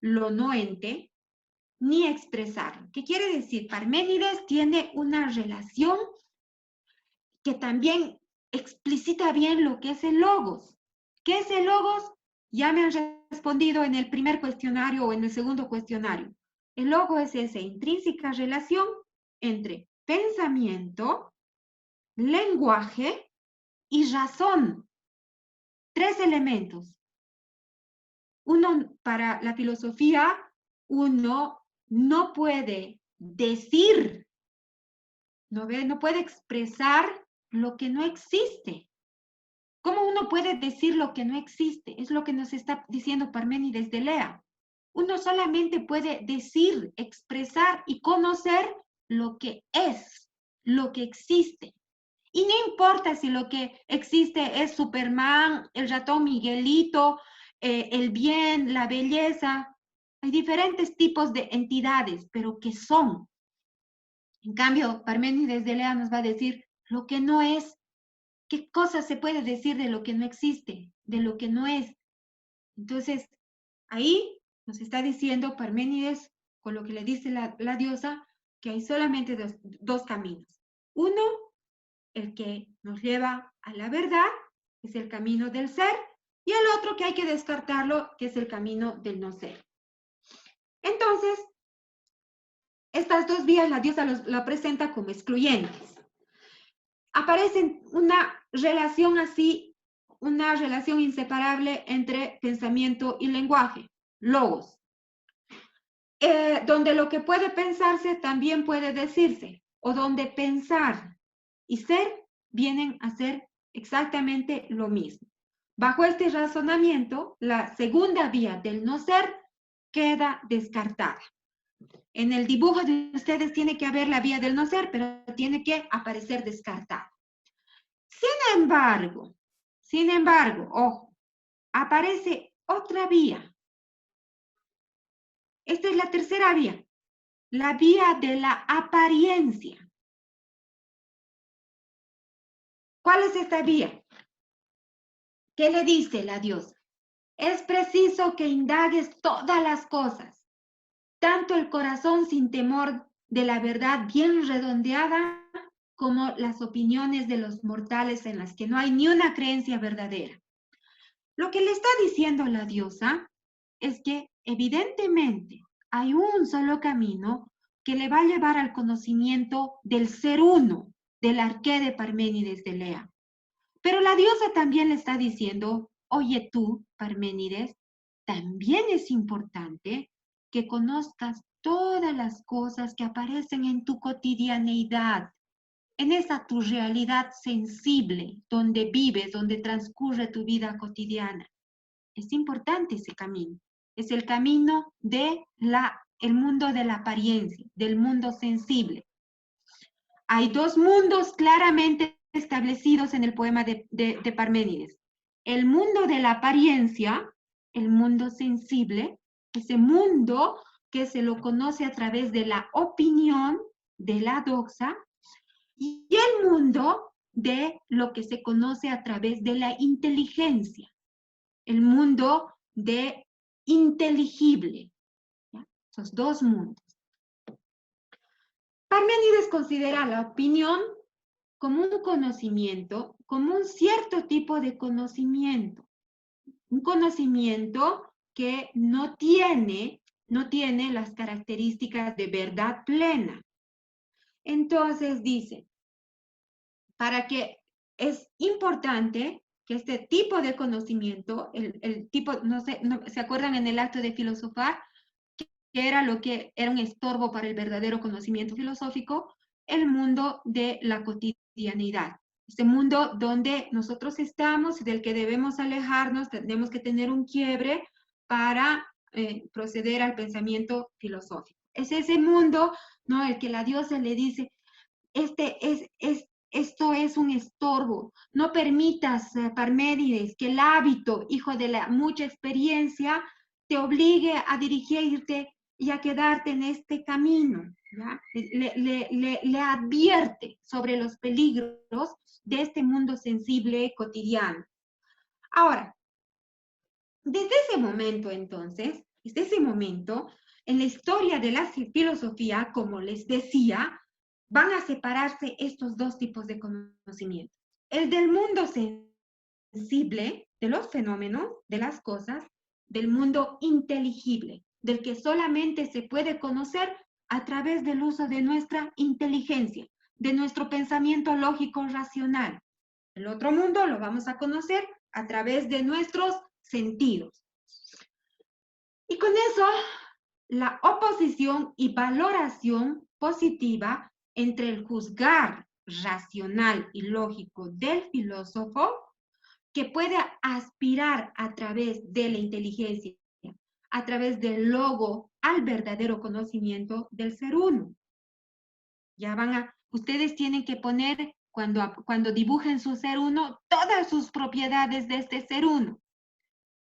lo no ente ni expresarlo. ¿Qué quiere decir? Parménides tiene una relación que también explicita bien lo que es el logos. ¿Qué es el logos? Ya me han respondido en el primer cuestionario o en el segundo cuestionario. El logos es esa intrínseca relación entre pensamiento, lenguaje y razón. 3 elementos. Uno, para la filosofía, uno no puede decir, no puede expresar lo que no existe. ¿Cómo uno puede decir lo que no existe? Es lo que nos está diciendo Parménides de Lea. Uno solamente puede decir, expresar y conocer lo que es, lo que existe. Y no importa si lo que existe es Superman, el ratón Miguelito, el bien, la belleza. Hay diferentes tipos de entidades, pero que son. En cambio, Parménides de Lea nos va a decir lo que no es. ¿Qué cosa se puede decir de lo que no existe, de lo que no es? Entonces, ahí nos está diciendo Parménides, con lo que le dice la diosa, que hay solamente 2 caminos. Uno, el que nos lleva a la verdad, es el camino del ser, y el otro que hay que descartarlo, que es el camino del no ser. Entonces, estas 2 vías la diosa la presenta como excluyentes. Aparece una relación así, una relación inseparable entre pensamiento y lenguaje, logos, donde lo que puede pensarse también puede decirse, o donde pensar y ser vienen a ser exactamente lo mismo. Bajo este razonamiento, la segunda vía del no ser queda descartada. En el dibujo de ustedes tiene que haber la vía del no ser, pero tiene que aparecer descartada. Sin embargo, ojo, aparece otra vía. Esta es la tercera vía, la vía de la apariencia. ¿Cuál es esta vía? ¿Qué le dice la diosa? Es preciso que indagues todas las cosas, tanto el corazón sin temor de la verdad bien redondeada, como las opiniones de los mortales en las que no hay ni una creencia verdadera. Lo que le está diciendo la diosa es que evidentemente hay un solo camino que le va a llevar al conocimiento del ser uno, del arqué de Parménides de Lea. Pero la diosa también le está diciendo, oye tú, Parménides, también es importante que conozcas todas las cosas que aparecen en tu cotidianeidad, en esa tu realidad sensible, donde vives, donde transcurre tu vida cotidiana. Es importante ese camino. Es el camino de el mundo de la apariencia, del mundo sensible. Hay dos mundos claramente establecidos en el poema de Parménides. El mundo de la apariencia, el mundo sensible, ese mundo que se lo conoce a través de la opinión, de la doxa, y el mundo de lo que se conoce a través de la inteligencia, el mundo de inteligible. ¿Ya? Esos dos mundos. Parménides considera la opinión como un conocimiento, como un cierto tipo de conocimiento, un conocimiento que no tiene las características de verdad plena. Entonces dice, para que es importante que este tipo de conocimiento, el tipo, no sé, ¿se acuerdan en el acto de filosofar? Que era lo que era un estorbo para el verdadero conocimiento filosófico, el mundo de la cotidianidad. Este mundo donde nosotros estamos y del que debemos alejarnos, tenemos que tener un quiebre para proceder al pensamiento filosófico. Es ese mundo, ¿no? El que la diosa le dice, esto es un estorbo. No permitas, Parménides, que el hábito, hijo de la mucha experiencia, te obligue a dirigirte y a quedarte en este camino. ¿Ya? Le advierte sobre los peligros de este mundo sensible cotidiano. Ahora, desde ese momento entonces, desde ese momento, en la historia de la filosofía, como les decía, van a separarse estos dos tipos de conocimiento. El del mundo sensible, de los fenómenos, de las cosas, del mundo inteligible, del que solamente se puede conocer a través del uso de nuestra inteligencia, de nuestro pensamiento lógico racional. El otro mundo lo vamos a conocer a través de nuestros sentidos. Y con eso, la oposición y valoración positiva entre el juzgar racional y lógico del filósofo, que puede aspirar a través de la inteligencia, a través del logo, al verdadero conocimiento del ser uno. Ya ustedes tienen que poner, cuando dibujen su ser uno, todas sus propiedades de este ser uno.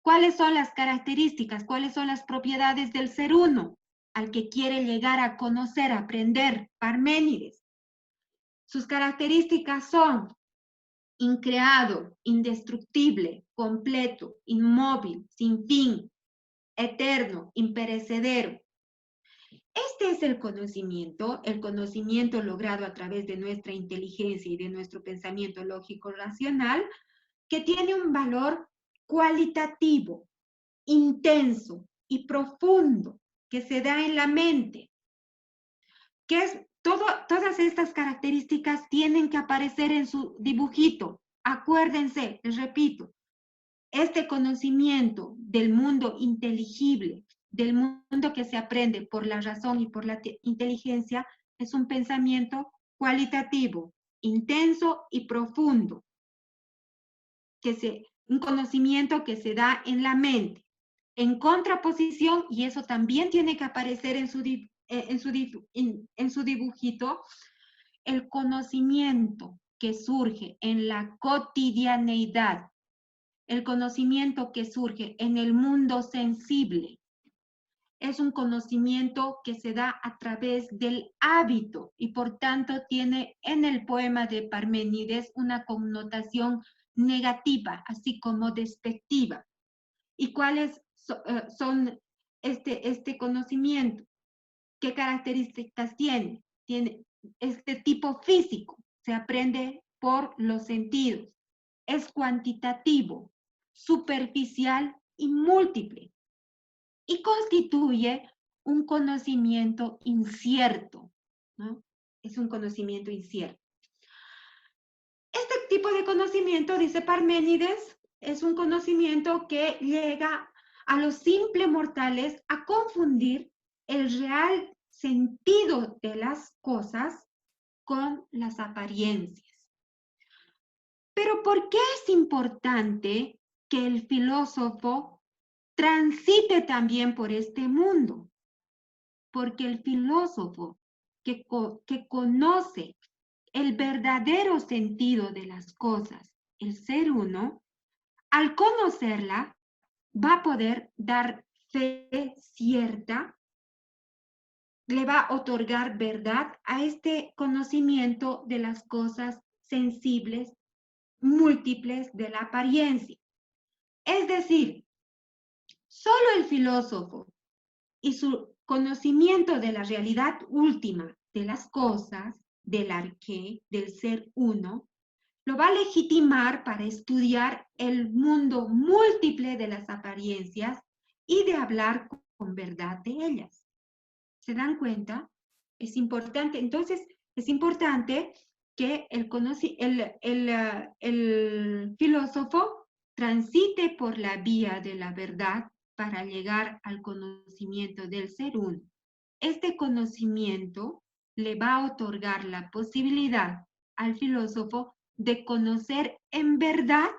¿Cuáles son las características? ¿Cuáles son las propiedades del ser uno al que quiere llegar a conocer, a aprender Parménides? Sus características son increado, indestructible, completo, inmóvil, sin fin, eterno, imperecedero. Este es el conocimiento logrado a través de nuestra inteligencia y de nuestro pensamiento lógico racional, que tiene un valor cualitativo, intenso y profundo, que se da en la mente, que es todas estas características tienen que aparecer en su dibujito. Acuérdense, les repito, este conocimiento del mundo inteligible, del mundo que se aprende por la razón y por la inteligencia, es un pensamiento cualitativo, intenso y profundo, un conocimiento que se da en la mente. En contraposición, y eso también tiene que aparecer en su dibujito, el conocimiento que surge en la cotidianeidad, el conocimiento que surge en el mundo sensible, es un conocimiento que se da a través del hábito y por tanto tiene en el poema de Parménides una connotación negativa, así como despectiva. ¿Y cuáles son este conocimiento? ¿Qué características tiene? Tiene este tipo físico, se aprende por los sentidos. Es cuantitativo, superficial y múltiple. Y constituye un conocimiento incierto, ¿no? Es un conocimiento incierto. Este tipo de conocimiento, dice Parménides, es un conocimiento que llega a los simples mortales a confundir el real sentido de las cosas con las apariencias. Pero ¿por qué es importante que el filósofo transite también por este mundo? Porque el filósofo que conoce el verdadero sentido de las cosas, el ser uno, al conocerla, va a poder dar fe cierta, le va a otorgar verdad a este conocimiento de las cosas sensibles, múltiples de la apariencia. Es decir, solo el filósofo y su conocimiento de la realidad última de las cosas, del arqué, del ser uno, lo va a legitimar para estudiar el mundo múltiple de las apariencias y de hablar con verdad de ellas. ¿Se dan cuenta? Es importante. Entonces, es importante que el filósofo transite por la vía de la verdad para llegar al conocimiento del ser uno. Este conocimiento le va a otorgar la posibilidad al filósofo de conocer en verdad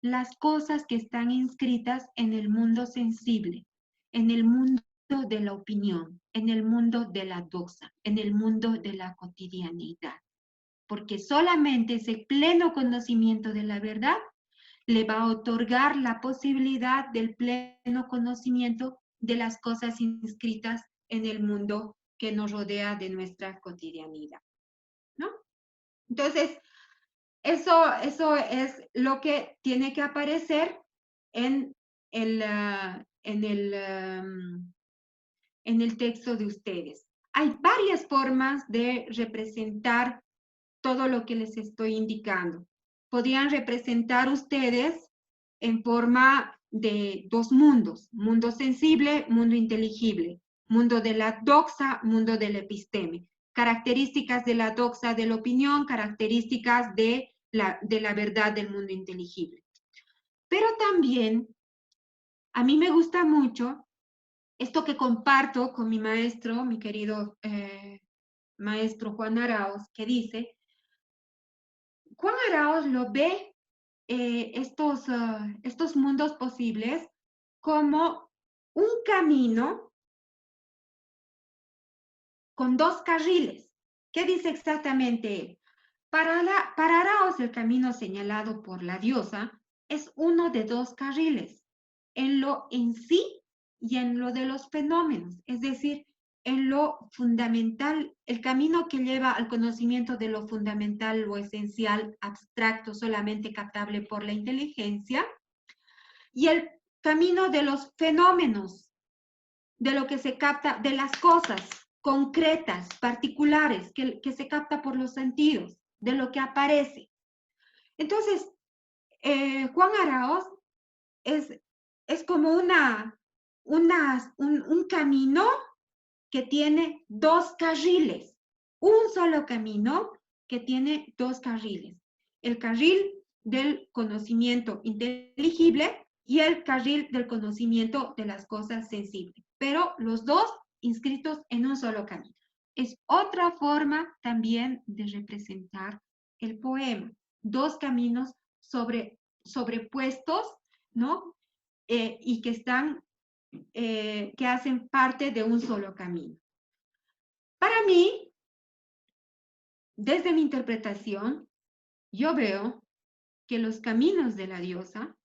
las cosas que están inscritas en el mundo sensible, en el mundo de la opinión, en el mundo de la doxa, en el mundo de la cotidianidad. Porque solamente ese pleno conocimiento de la verdad le va a otorgar la posibilidad del pleno conocimiento de las cosas inscritas en el mundo que nos rodea de nuestra cotidianidad, ¿no? Entonces, eso es lo que tiene que aparecer en el texto de ustedes. Hay varias formas de representar todo lo que les estoy indicando. Podrían representar ustedes en forma de dos mundos, mundo sensible, mundo inteligible, mundo de la doxa, mundo del episteme, características de la doxa de la opinión, características de la verdad del mundo inteligible. Pero también, a mí me gusta mucho esto que comparto con mi maestro, mi querido maestro Juan Arauz, que dice, Juan Arauz lo ve estos mundos posibles como un camino con dos carriles. ¿Qué dice exactamente él? Para Arauz, el camino señalado por la diosa es uno de dos carriles, en lo en sí y en lo de los fenómenos, es decir, en lo fundamental, el camino que lleva al conocimiento de lo fundamental, lo esencial, abstracto, solamente captable por la inteligencia, y el camino de los fenómenos, de lo que se capta, de las cosas concretas, particulares, que se capta por los sentidos, de lo que aparece. Entonces, Juan Arauz es como un camino que tiene dos carriles, un solo camino que tiene dos carriles. El carril del conocimiento inteligible y el carril del conocimiento de las cosas sensibles, pero los dos inscritos en un solo camino. Es otra forma también de representar el poema. Dos caminos sobrepuestos, ¿no? Y que están que hacen parte de un solo camino. Para mí, desde mi interpretación, yo veo que los caminos de la diosa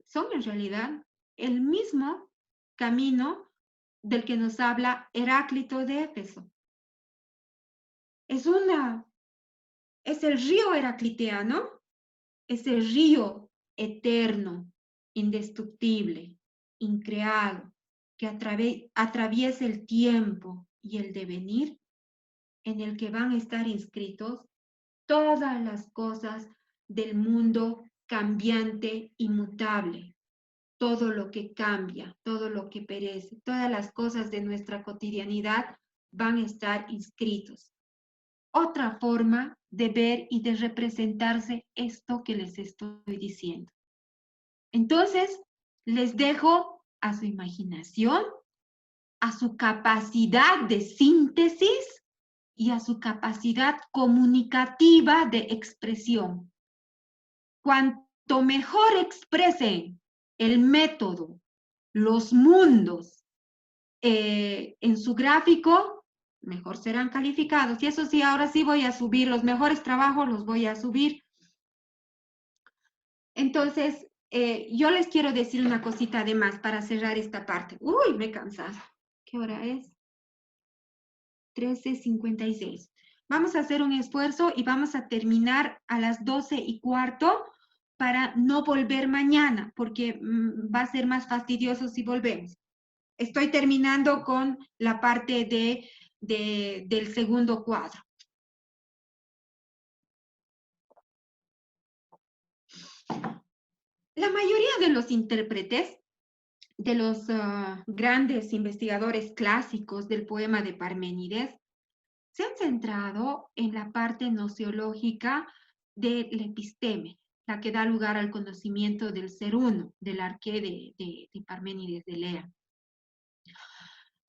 son en realidad el mismo camino del que nos habla Heráclito de Éfeso. Es el río heracliteano, es el río eterno, indestructible, increado, que atraviesa el tiempo y el devenir, en el que van a estar inscritos todas las cosas del mundo cambiante y mutable, todo lo que cambia, todo lo que perece, todas las cosas de nuestra cotidianidad van a estar inscritos. Otra forma de ver y de representarse esto que les estoy diciendo. Entonces, les dejo a su imaginación, a su capacidad de síntesis y a su capacidad comunicativa de expresión. Cuanto mejor expresen el método, los mundos, en su gráfico, mejor serán calificados. Y eso sí, ahora sí voy a subir los mejores trabajos, los voy a subir. Entonces, yo les quiero decir una cosita además para cerrar esta parte. Uy, me he cansado. ¿Qué hora es? 13:56. Vamos a hacer un esfuerzo y vamos a terminar a las 12:15 para no volver mañana, porque va a ser más fastidioso si volvemos. Estoy terminando con la parte del segundo cuadro. La mayoría de los intérpretes, de los grandes investigadores clásicos del poema de Parménides, se han centrado en la parte nociológica de la episteme, la que da lugar al conocimiento del ser uno, del arqué de Parménides de Lea.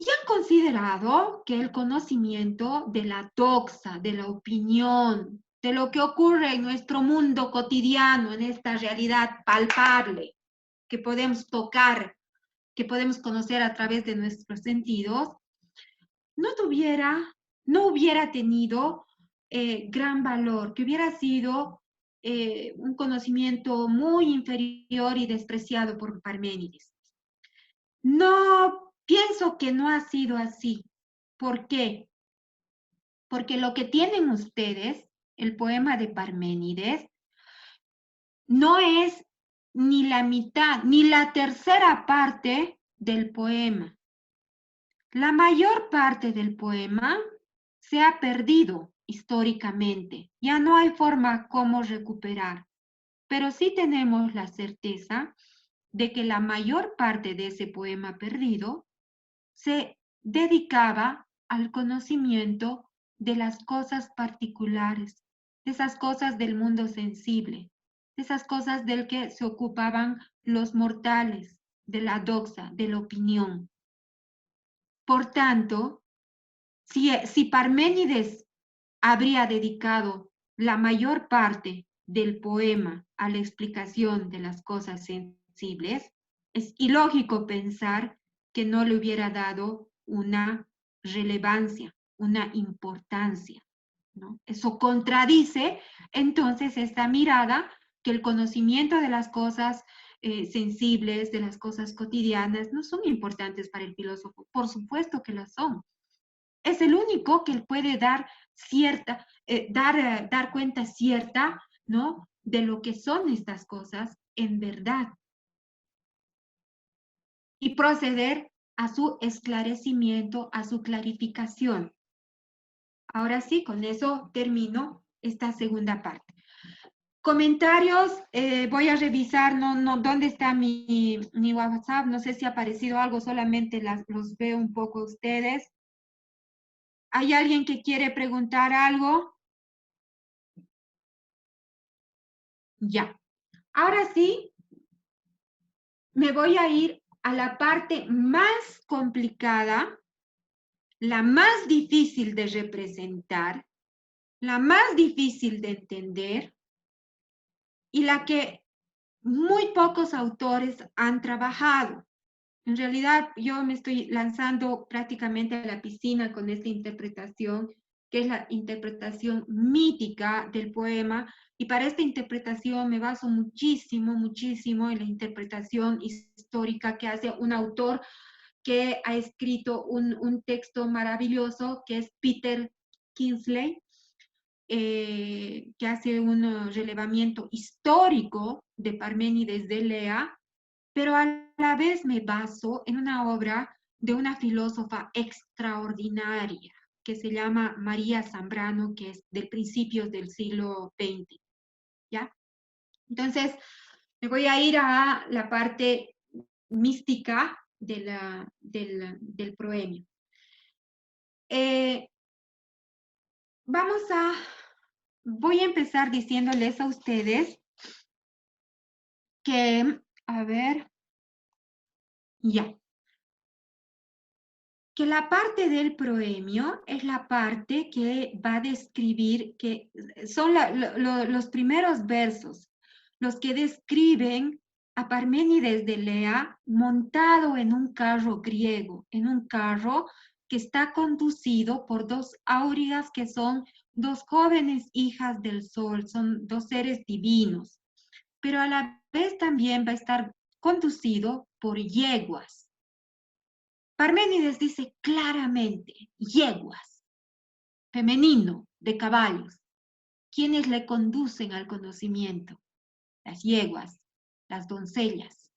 Y han considerado que el conocimiento de la doxa, de la opinión, de lo que ocurre en nuestro mundo cotidiano, en esta realidad palpable, que podemos tocar, que podemos conocer a través de nuestros sentidos, no hubiera tenido gran valor, que hubiera sido un conocimiento muy inferior y despreciado por Parménides. No, pienso que no ha sido así. ¿Por qué? Porque lo que tienen ustedes, el poema de Parménides, no es ni la mitad, ni la tercera parte del poema. La mayor parte del poema se ha perdido históricamente. Ya no hay forma como recuperar. Pero sí tenemos la certeza de que la mayor parte de ese poema perdido se dedicaba al conocimiento de las cosas particulares, de esas cosas del mundo sensible, de esas cosas del que se ocupaban los mortales, de la doxa, de la opinión. Por tanto, si Parménides habría dedicado la mayor parte del poema a la explicación de las cosas sensibles, es ilógico pensar que no le hubiera dado una relevancia, una importancia, ¿no? Eso contradice entonces esta mirada que el conocimiento de las cosas sensibles, de las cosas cotidianas, no son importantes para el filósofo. Por supuesto que las son. Es el único que puede dar dar cuenta cierta, ¿no? De lo que son estas cosas en verdad. Y proceder a su esclarecimiento, a su clarificación. Ahora sí, con eso termino esta segunda parte. Comentarios, voy a revisar, dónde está mi WhatsApp, no sé si ha aparecido algo, solamente los veo un poco ustedes. ¿Hay alguien que quiere preguntar algo? Ya. Ahora sí, me voy a ir a la parte más complicada, la más difícil de representar, la más difícil de entender y la que muy pocos autores han trabajado. En realidad, yo me estoy lanzando prácticamente a la piscina con esta interpretación, que es la interpretación mítica del poema, y para esta interpretación me baso muchísimo, muchísimo en la interpretación histórica que hace un autor que ha escrito un texto maravilloso, que es Peter Kingsley, que hace un relevamiento histórico de Parménides de Lea, pero a la vez me baso en una obra de una filósofa extraordinaria que se llama María Zambrano, que es de principios del siglo XX, ¿ya? Entonces, me voy a ir a la parte mística del proemio. Voy a empezar diciéndoles a ustedes que, a ver, ya, que la parte del proemio es la parte que va a describir, que son los primeros versos, los que describen a Parménides de Lea montado en un carro griego, en un carro que está conducido por dos áurigas que son dos jóvenes hijas del sol, son dos seres divinos, pero a la vez también va a estar conducido por yeguas. Parménides dice claramente, yeguas, femenino, de caballos, quienes le conducen al conocimiento, las yeguas, las doncellas,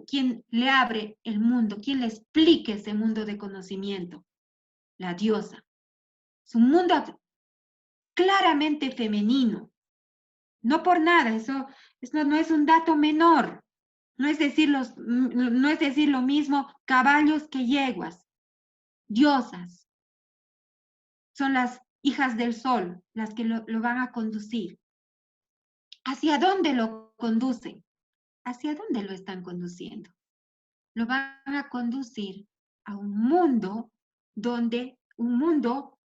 quien le abre el mundo, quien le explique ese mundo de conocimiento, la diosa. Es un mundo claramente femenino, no por nada, eso no es un dato menor, no es decir lo mismo caballos que yeguas, diosas. Son las hijas del sol las que lo van a conducir. ¿Hacia dónde lo conducen? ¿Hacia dónde lo están conduciendo? Lo van a conducir a un mundo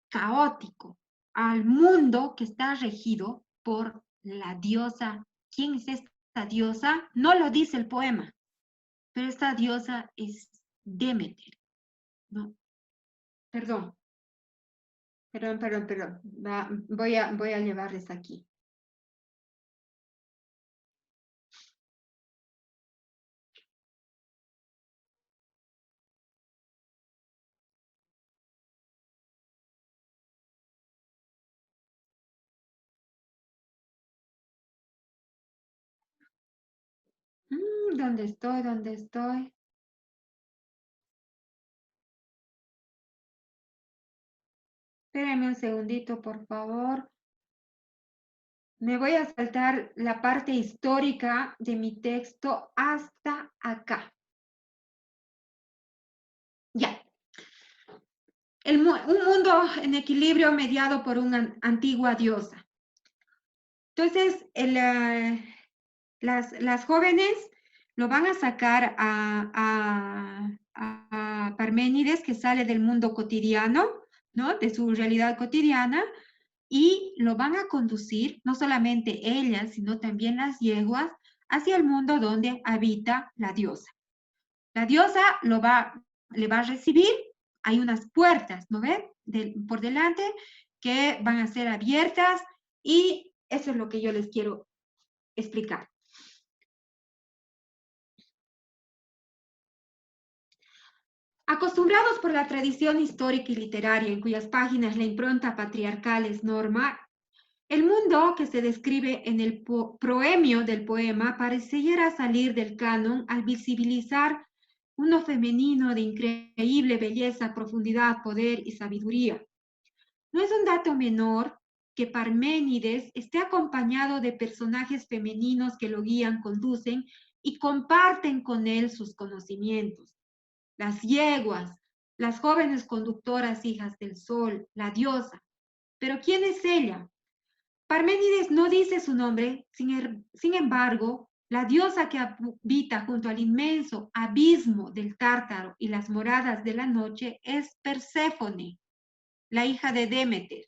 caótico, al mundo que está regido por la diosa. ¿Quién es esta diosa? No lo dice el poema, pero esta diosa es Demeter. No, perdón. Voy a llevarles aquí. ¿Dónde estoy? ¿Dónde estoy? Espérenme un segundito, por favor. Me voy a saltar la parte histórica de mi texto hasta acá. Ya. Un mundo en equilibrio mediado por una antigua diosa. Entonces, las jóvenes lo van a sacar a Parménides, que sale del mundo cotidiano, ¿no? De su realidad cotidiana, y lo van a conducir, no solamente ellas, sino también las yeguas, hacia el mundo donde habita la diosa. La diosa le va a recibir, hay unas puertas, ¿no ven? Por delante, que van a ser abiertas, y eso es lo que yo les quiero explicar. Acostumbrados por la tradición histórica y literaria en cuyas páginas la impronta patriarcal es norma, el mundo que se describe en el proemio del poema pareciera salir del canon al visibilizar uno femenino de increíble belleza, profundidad, poder y sabiduría. No es un dato menor que Parménides esté acompañado de personajes femeninos que lo guían, conducen y comparten con él sus conocimientos. Las yeguas, las jóvenes conductoras hijas del sol, la diosa. ¿Pero quién es ella? Parménides no dice su nombre, sin embargo, la diosa que habita junto al inmenso abismo del Tártaro y las moradas de la noche es Perséfone, la hija de Demeter,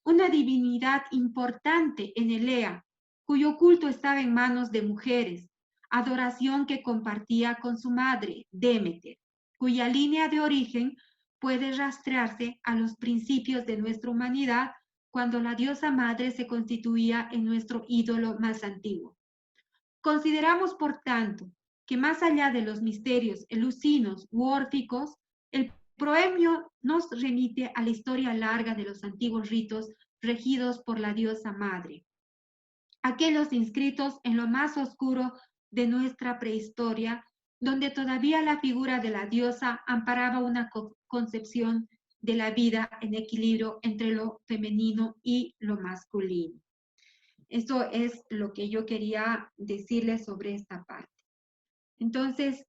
una divinidad importante en Elea, cuyo culto estaba en manos de mujeres, adoración que compartía con su madre, Demeter, cuya línea de origen puede rastrearse a los principios de nuestra humanidad cuando la diosa madre se constituía en nuestro ídolo más antiguo. Consideramos, por tanto, que más allá de los misterios elusinos u órficos, el proemio nos remite a la historia larga de los antiguos ritos regidos por la diosa madre, aquellos inscritos en lo más oscuro de nuestra prehistoria, donde todavía la figura de la diosa amparaba una concepción de la vida en equilibrio entre lo femenino y lo masculino. Eso es lo que yo quería decirles sobre esta parte. Entonces,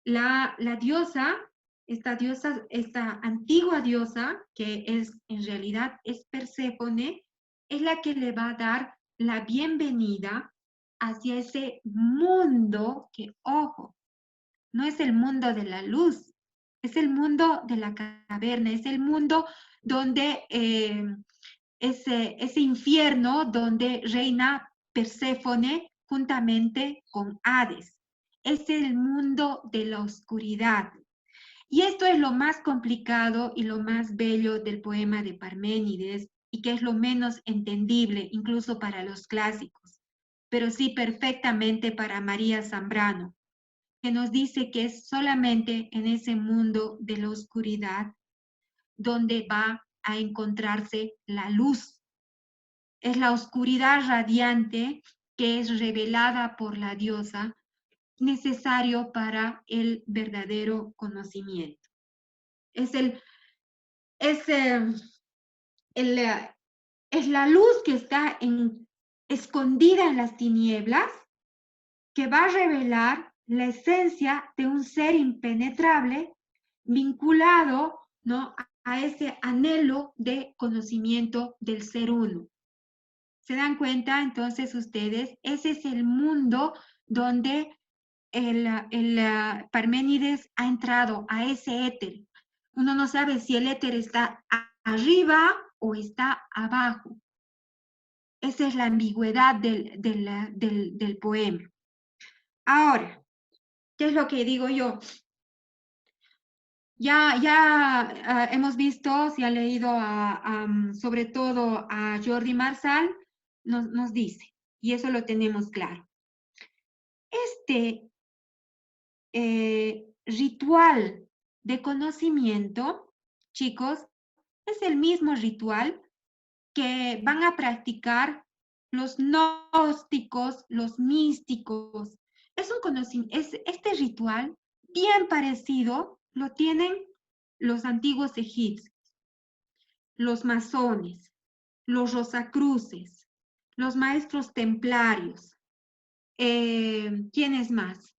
la diosa, esta antigua diosa, que en realidad es Perséfone, es la que le va a dar la bienvenida hacia ese mundo que, ojo, no es el mundo de la luz, Es el mundo de la caverna, es el mundo donde ese infierno donde reina Perséfone juntamente con Hades. Es el mundo de la oscuridad. Y esto es lo más complicado y lo más bello del poema de Parménides y que es lo menos entendible incluso para los clásicos, pero sí perfectamente para María Zambrano, que nos dice que es solamente en ese mundo de la oscuridad donde va a encontrarse la luz. Es la oscuridad radiante que es revelada por la diosa, necesario para el verdadero conocimiento. Es, es, el, es la luz que está escondida en las tinieblas que va a revelar la esencia de un ser impenetrable vinculado, ¿no?, a ese anhelo de conocimiento del ser uno. ¿Se dan cuenta entonces ustedes? Ese es el mundo donde el Parménides ha entrado a ese éter. Uno no sabe si el éter está arriba o está abajo. Esa es la ambigüedad del poema. Ahora, ¿qué es lo que digo yo? Ya hemos visto, si han leído sobre todo a Jordi Marsal, nos dice, y eso lo tenemos claro. Este ritual de conocimiento, chicos, es el mismo ritual que van a practicar los gnósticos, los místicos. Es un conocimiento, este ritual bien parecido lo tienen los antiguos egipcios, los masones, los rosacruces, los maestros templarios. ¿Quiénes más?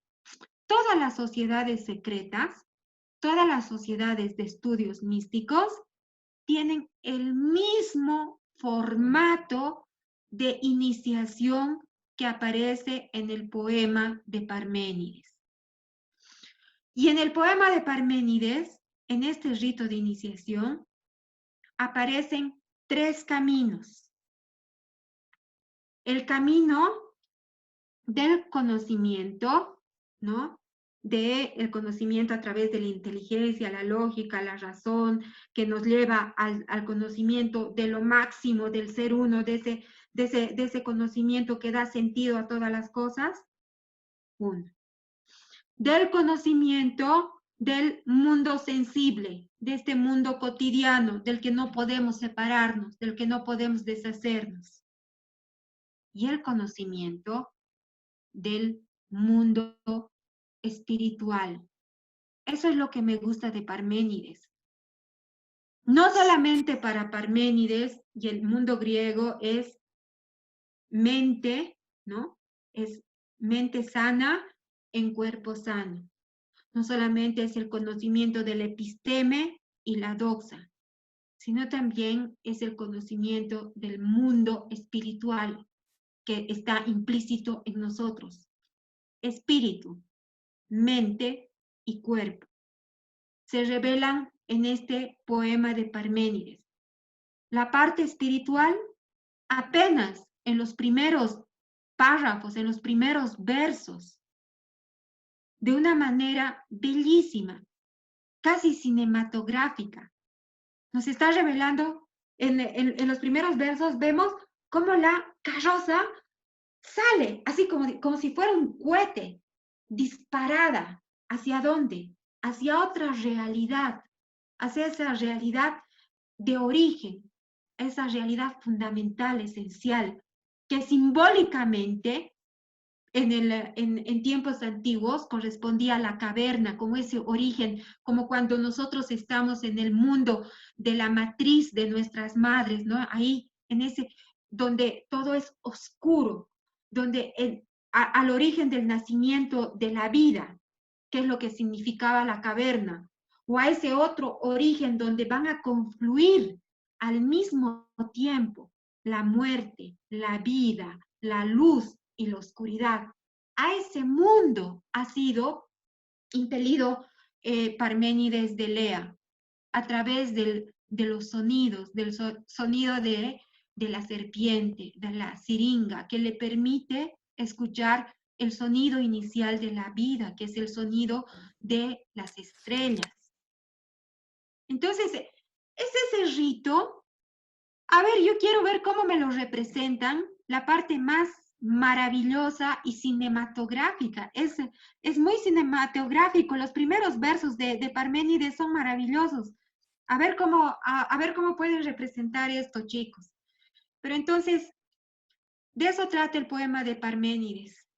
Todas las sociedades secretas, todas las sociedades de estudios místicos tienen el mismo formato de iniciación que aparece en el poema de Parménides. Y en el poema de Parménides, en este rito de iniciación, aparecen 3 caminos. El camino del conocimiento, ¿no? Del conocimiento a través de la inteligencia, la lógica, la razón, que nos lleva al conocimiento de lo máximo del ser uno, de ese conocimiento que da sentido a todas las cosas. Uno. Del conocimiento del mundo sensible, de este mundo cotidiano, del que no podemos separarnos, del que no podemos deshacernos. Y el conocimiento del mundo espiritual. Eso es lo que me gusta de Parménides. No solamente para Parménides y el mundo griego es mente, ¿no? Es mente sana en cuerpo sano. No solamente es el conocimiento del episteme y la doxa, sino también es el conocimiento del mundo espiritual que está implícito en nosotros. Espíritu, mente y cuerpo se revelan en este poema de Parménides. La parte espiritual apenas en los primeros párrafos, en los primeros versos, de una manera bellísima, casi cinematográfica. Nos está revelando, en los primeros versos vemos cómo la carroza sale, así como si fuera un cohete, disparada. ¿Hacia dónde? Hacia otra realidad, hacia esa realidad de origen, esa realidad fundamental, esencial, que simbólicamente en tiempos antiguos correspondía a la caverna, como ese origen, como cuando nosotros estamos en el mundo de la matriz de nuestras madres, ¿no? Ahí, en ese, donde todo es oscuro, donde al origen del nacimiento de la vida, que es lo que significaba la caverna, o a ese otro origen donde van a confluir al mismo tiempo la muerte, la vida, la luz y la oscuridad. A ese mundo ha sido impelido Parménides de Lea, a través de los sonidos, del sonido de la serpiente, de la siringa, que le permite escuchar el sonido inicial de la vida, que es el sonido de las estrellas. Entonces, es ese rito. A ver, yo quiero ver cómo me lo representan, la parte más maravillosa y cinematográfica. Es muy cinematográfico. Los primeros versos de Parménides son maravillosos. A ver cómo pueden representar esto, chicos. Pero entonces, de eso trata el poema de Parménides,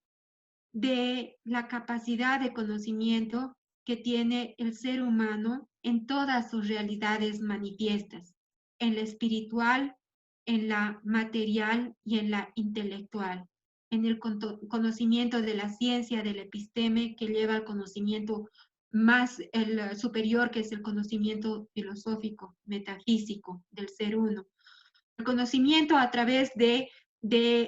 de la capacidad de conocimiento que tiene el ser humano en todas sus realidades manifiestas, en la espiritual, en la material y en la intelectual, en el conocimiento de la ciencia, del episteme, que lleva al conocimiento más superior, que es el conocimiento filosófico, metafísico del ser uno. El conocimiento a través de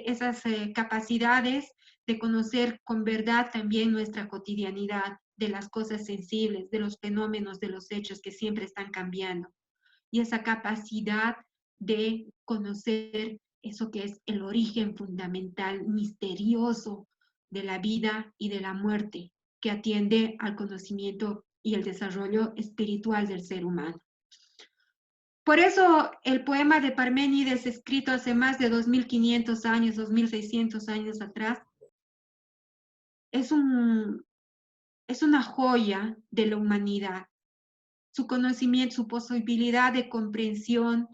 esas capacidades de conocer con verdad también nuestra cotidianidad, de las cosas sensibles, de los fenómenos, de los hechos que siempre están cambiando. Y esa capacidad de conocer eso que es el origen fundamental, misterioso de la vida y de la muerte, que atiende al conocimiento y el desarrollo espiritual del ser humano. Por eso el poema de Parménides, escrito hace más de 2500 años, 2600 años atrás, es una joya de la humanidad. Su conocimiento, su posibilidad de comprensión,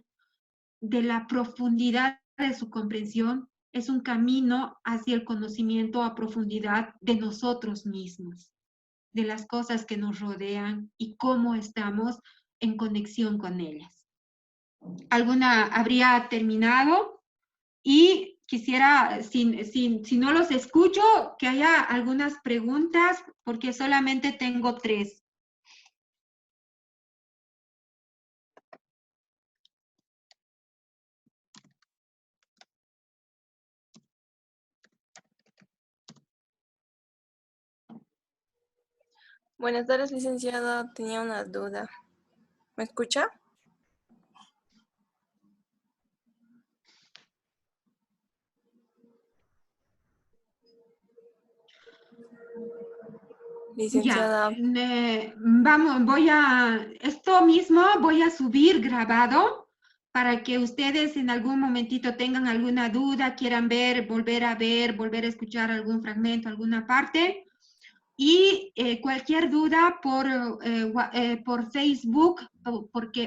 de la profundidad de su comprensión, es un camino hacia el conocimiento a profundidad de nosotros mismos, de las cosas que nos rodean y cómo estamos en conexión con ellas. ¿Alguna habría terminado? Y quisiera, si no los escucho, que haya algunas preguntas, porque solamente tengo 3. Buenas tardes, licenciada. Tenía una duda. ¿Me escucha? Licenciada. Ya, vamos, esto mismo voy a subir grabado para que ustedes en algún momentito tengan alguna duda, quieran volver a escuchar algún fragmento, alguna parte. Y cualquier duda por Facebook,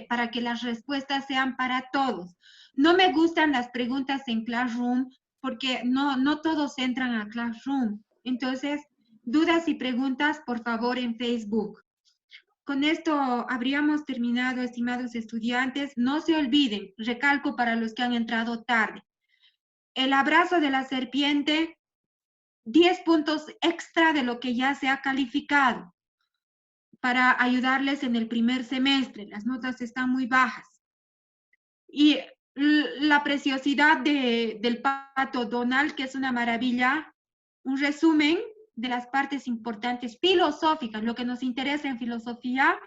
para que las respuestas sean para todos. No me gustan las preguntas en Classroom porque no todos entran a Classroom. Entonces, dudas y preguntas, por favor, en Facebook. Con esto habríamos terminado, estimados estudiantes. No se olviden, recalco para los que han entrado tarde, el abrazo de la serpiente, 10 puntos extra de lo que ya se ha calificado para ayudarles en el primer semestre. Las notas están muy bajas. Y la preciosidad del pato Donald, que es una maravilla, un resumen de las partes importantes filosóficas, lo que nos interesa en filosofía,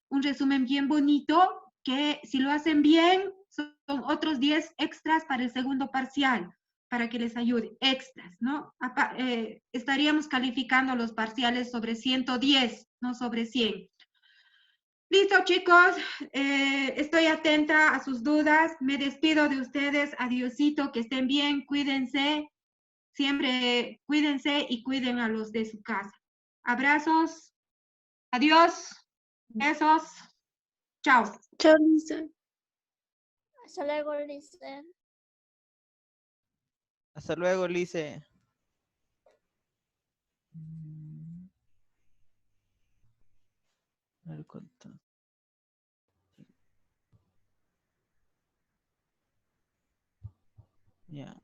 un resumen bien bonito, que si lo hacen bien, son otros 10 extras para el segundo parcial, para que les ayude, extras, ¿no? Estaríamos calificando los parciales sobre 110, no sobre 100. Listo, chicos, estoy atenta a sus dudas, me despido de ustedes, adiosito, que estén bien, cuídense, siempre cuídense y cuiden a los de su casa. Abrazos, adiós, besos, chao. Chao, Lisa. Hasta luego, Lisa. Hasta luego, Lice. Ya.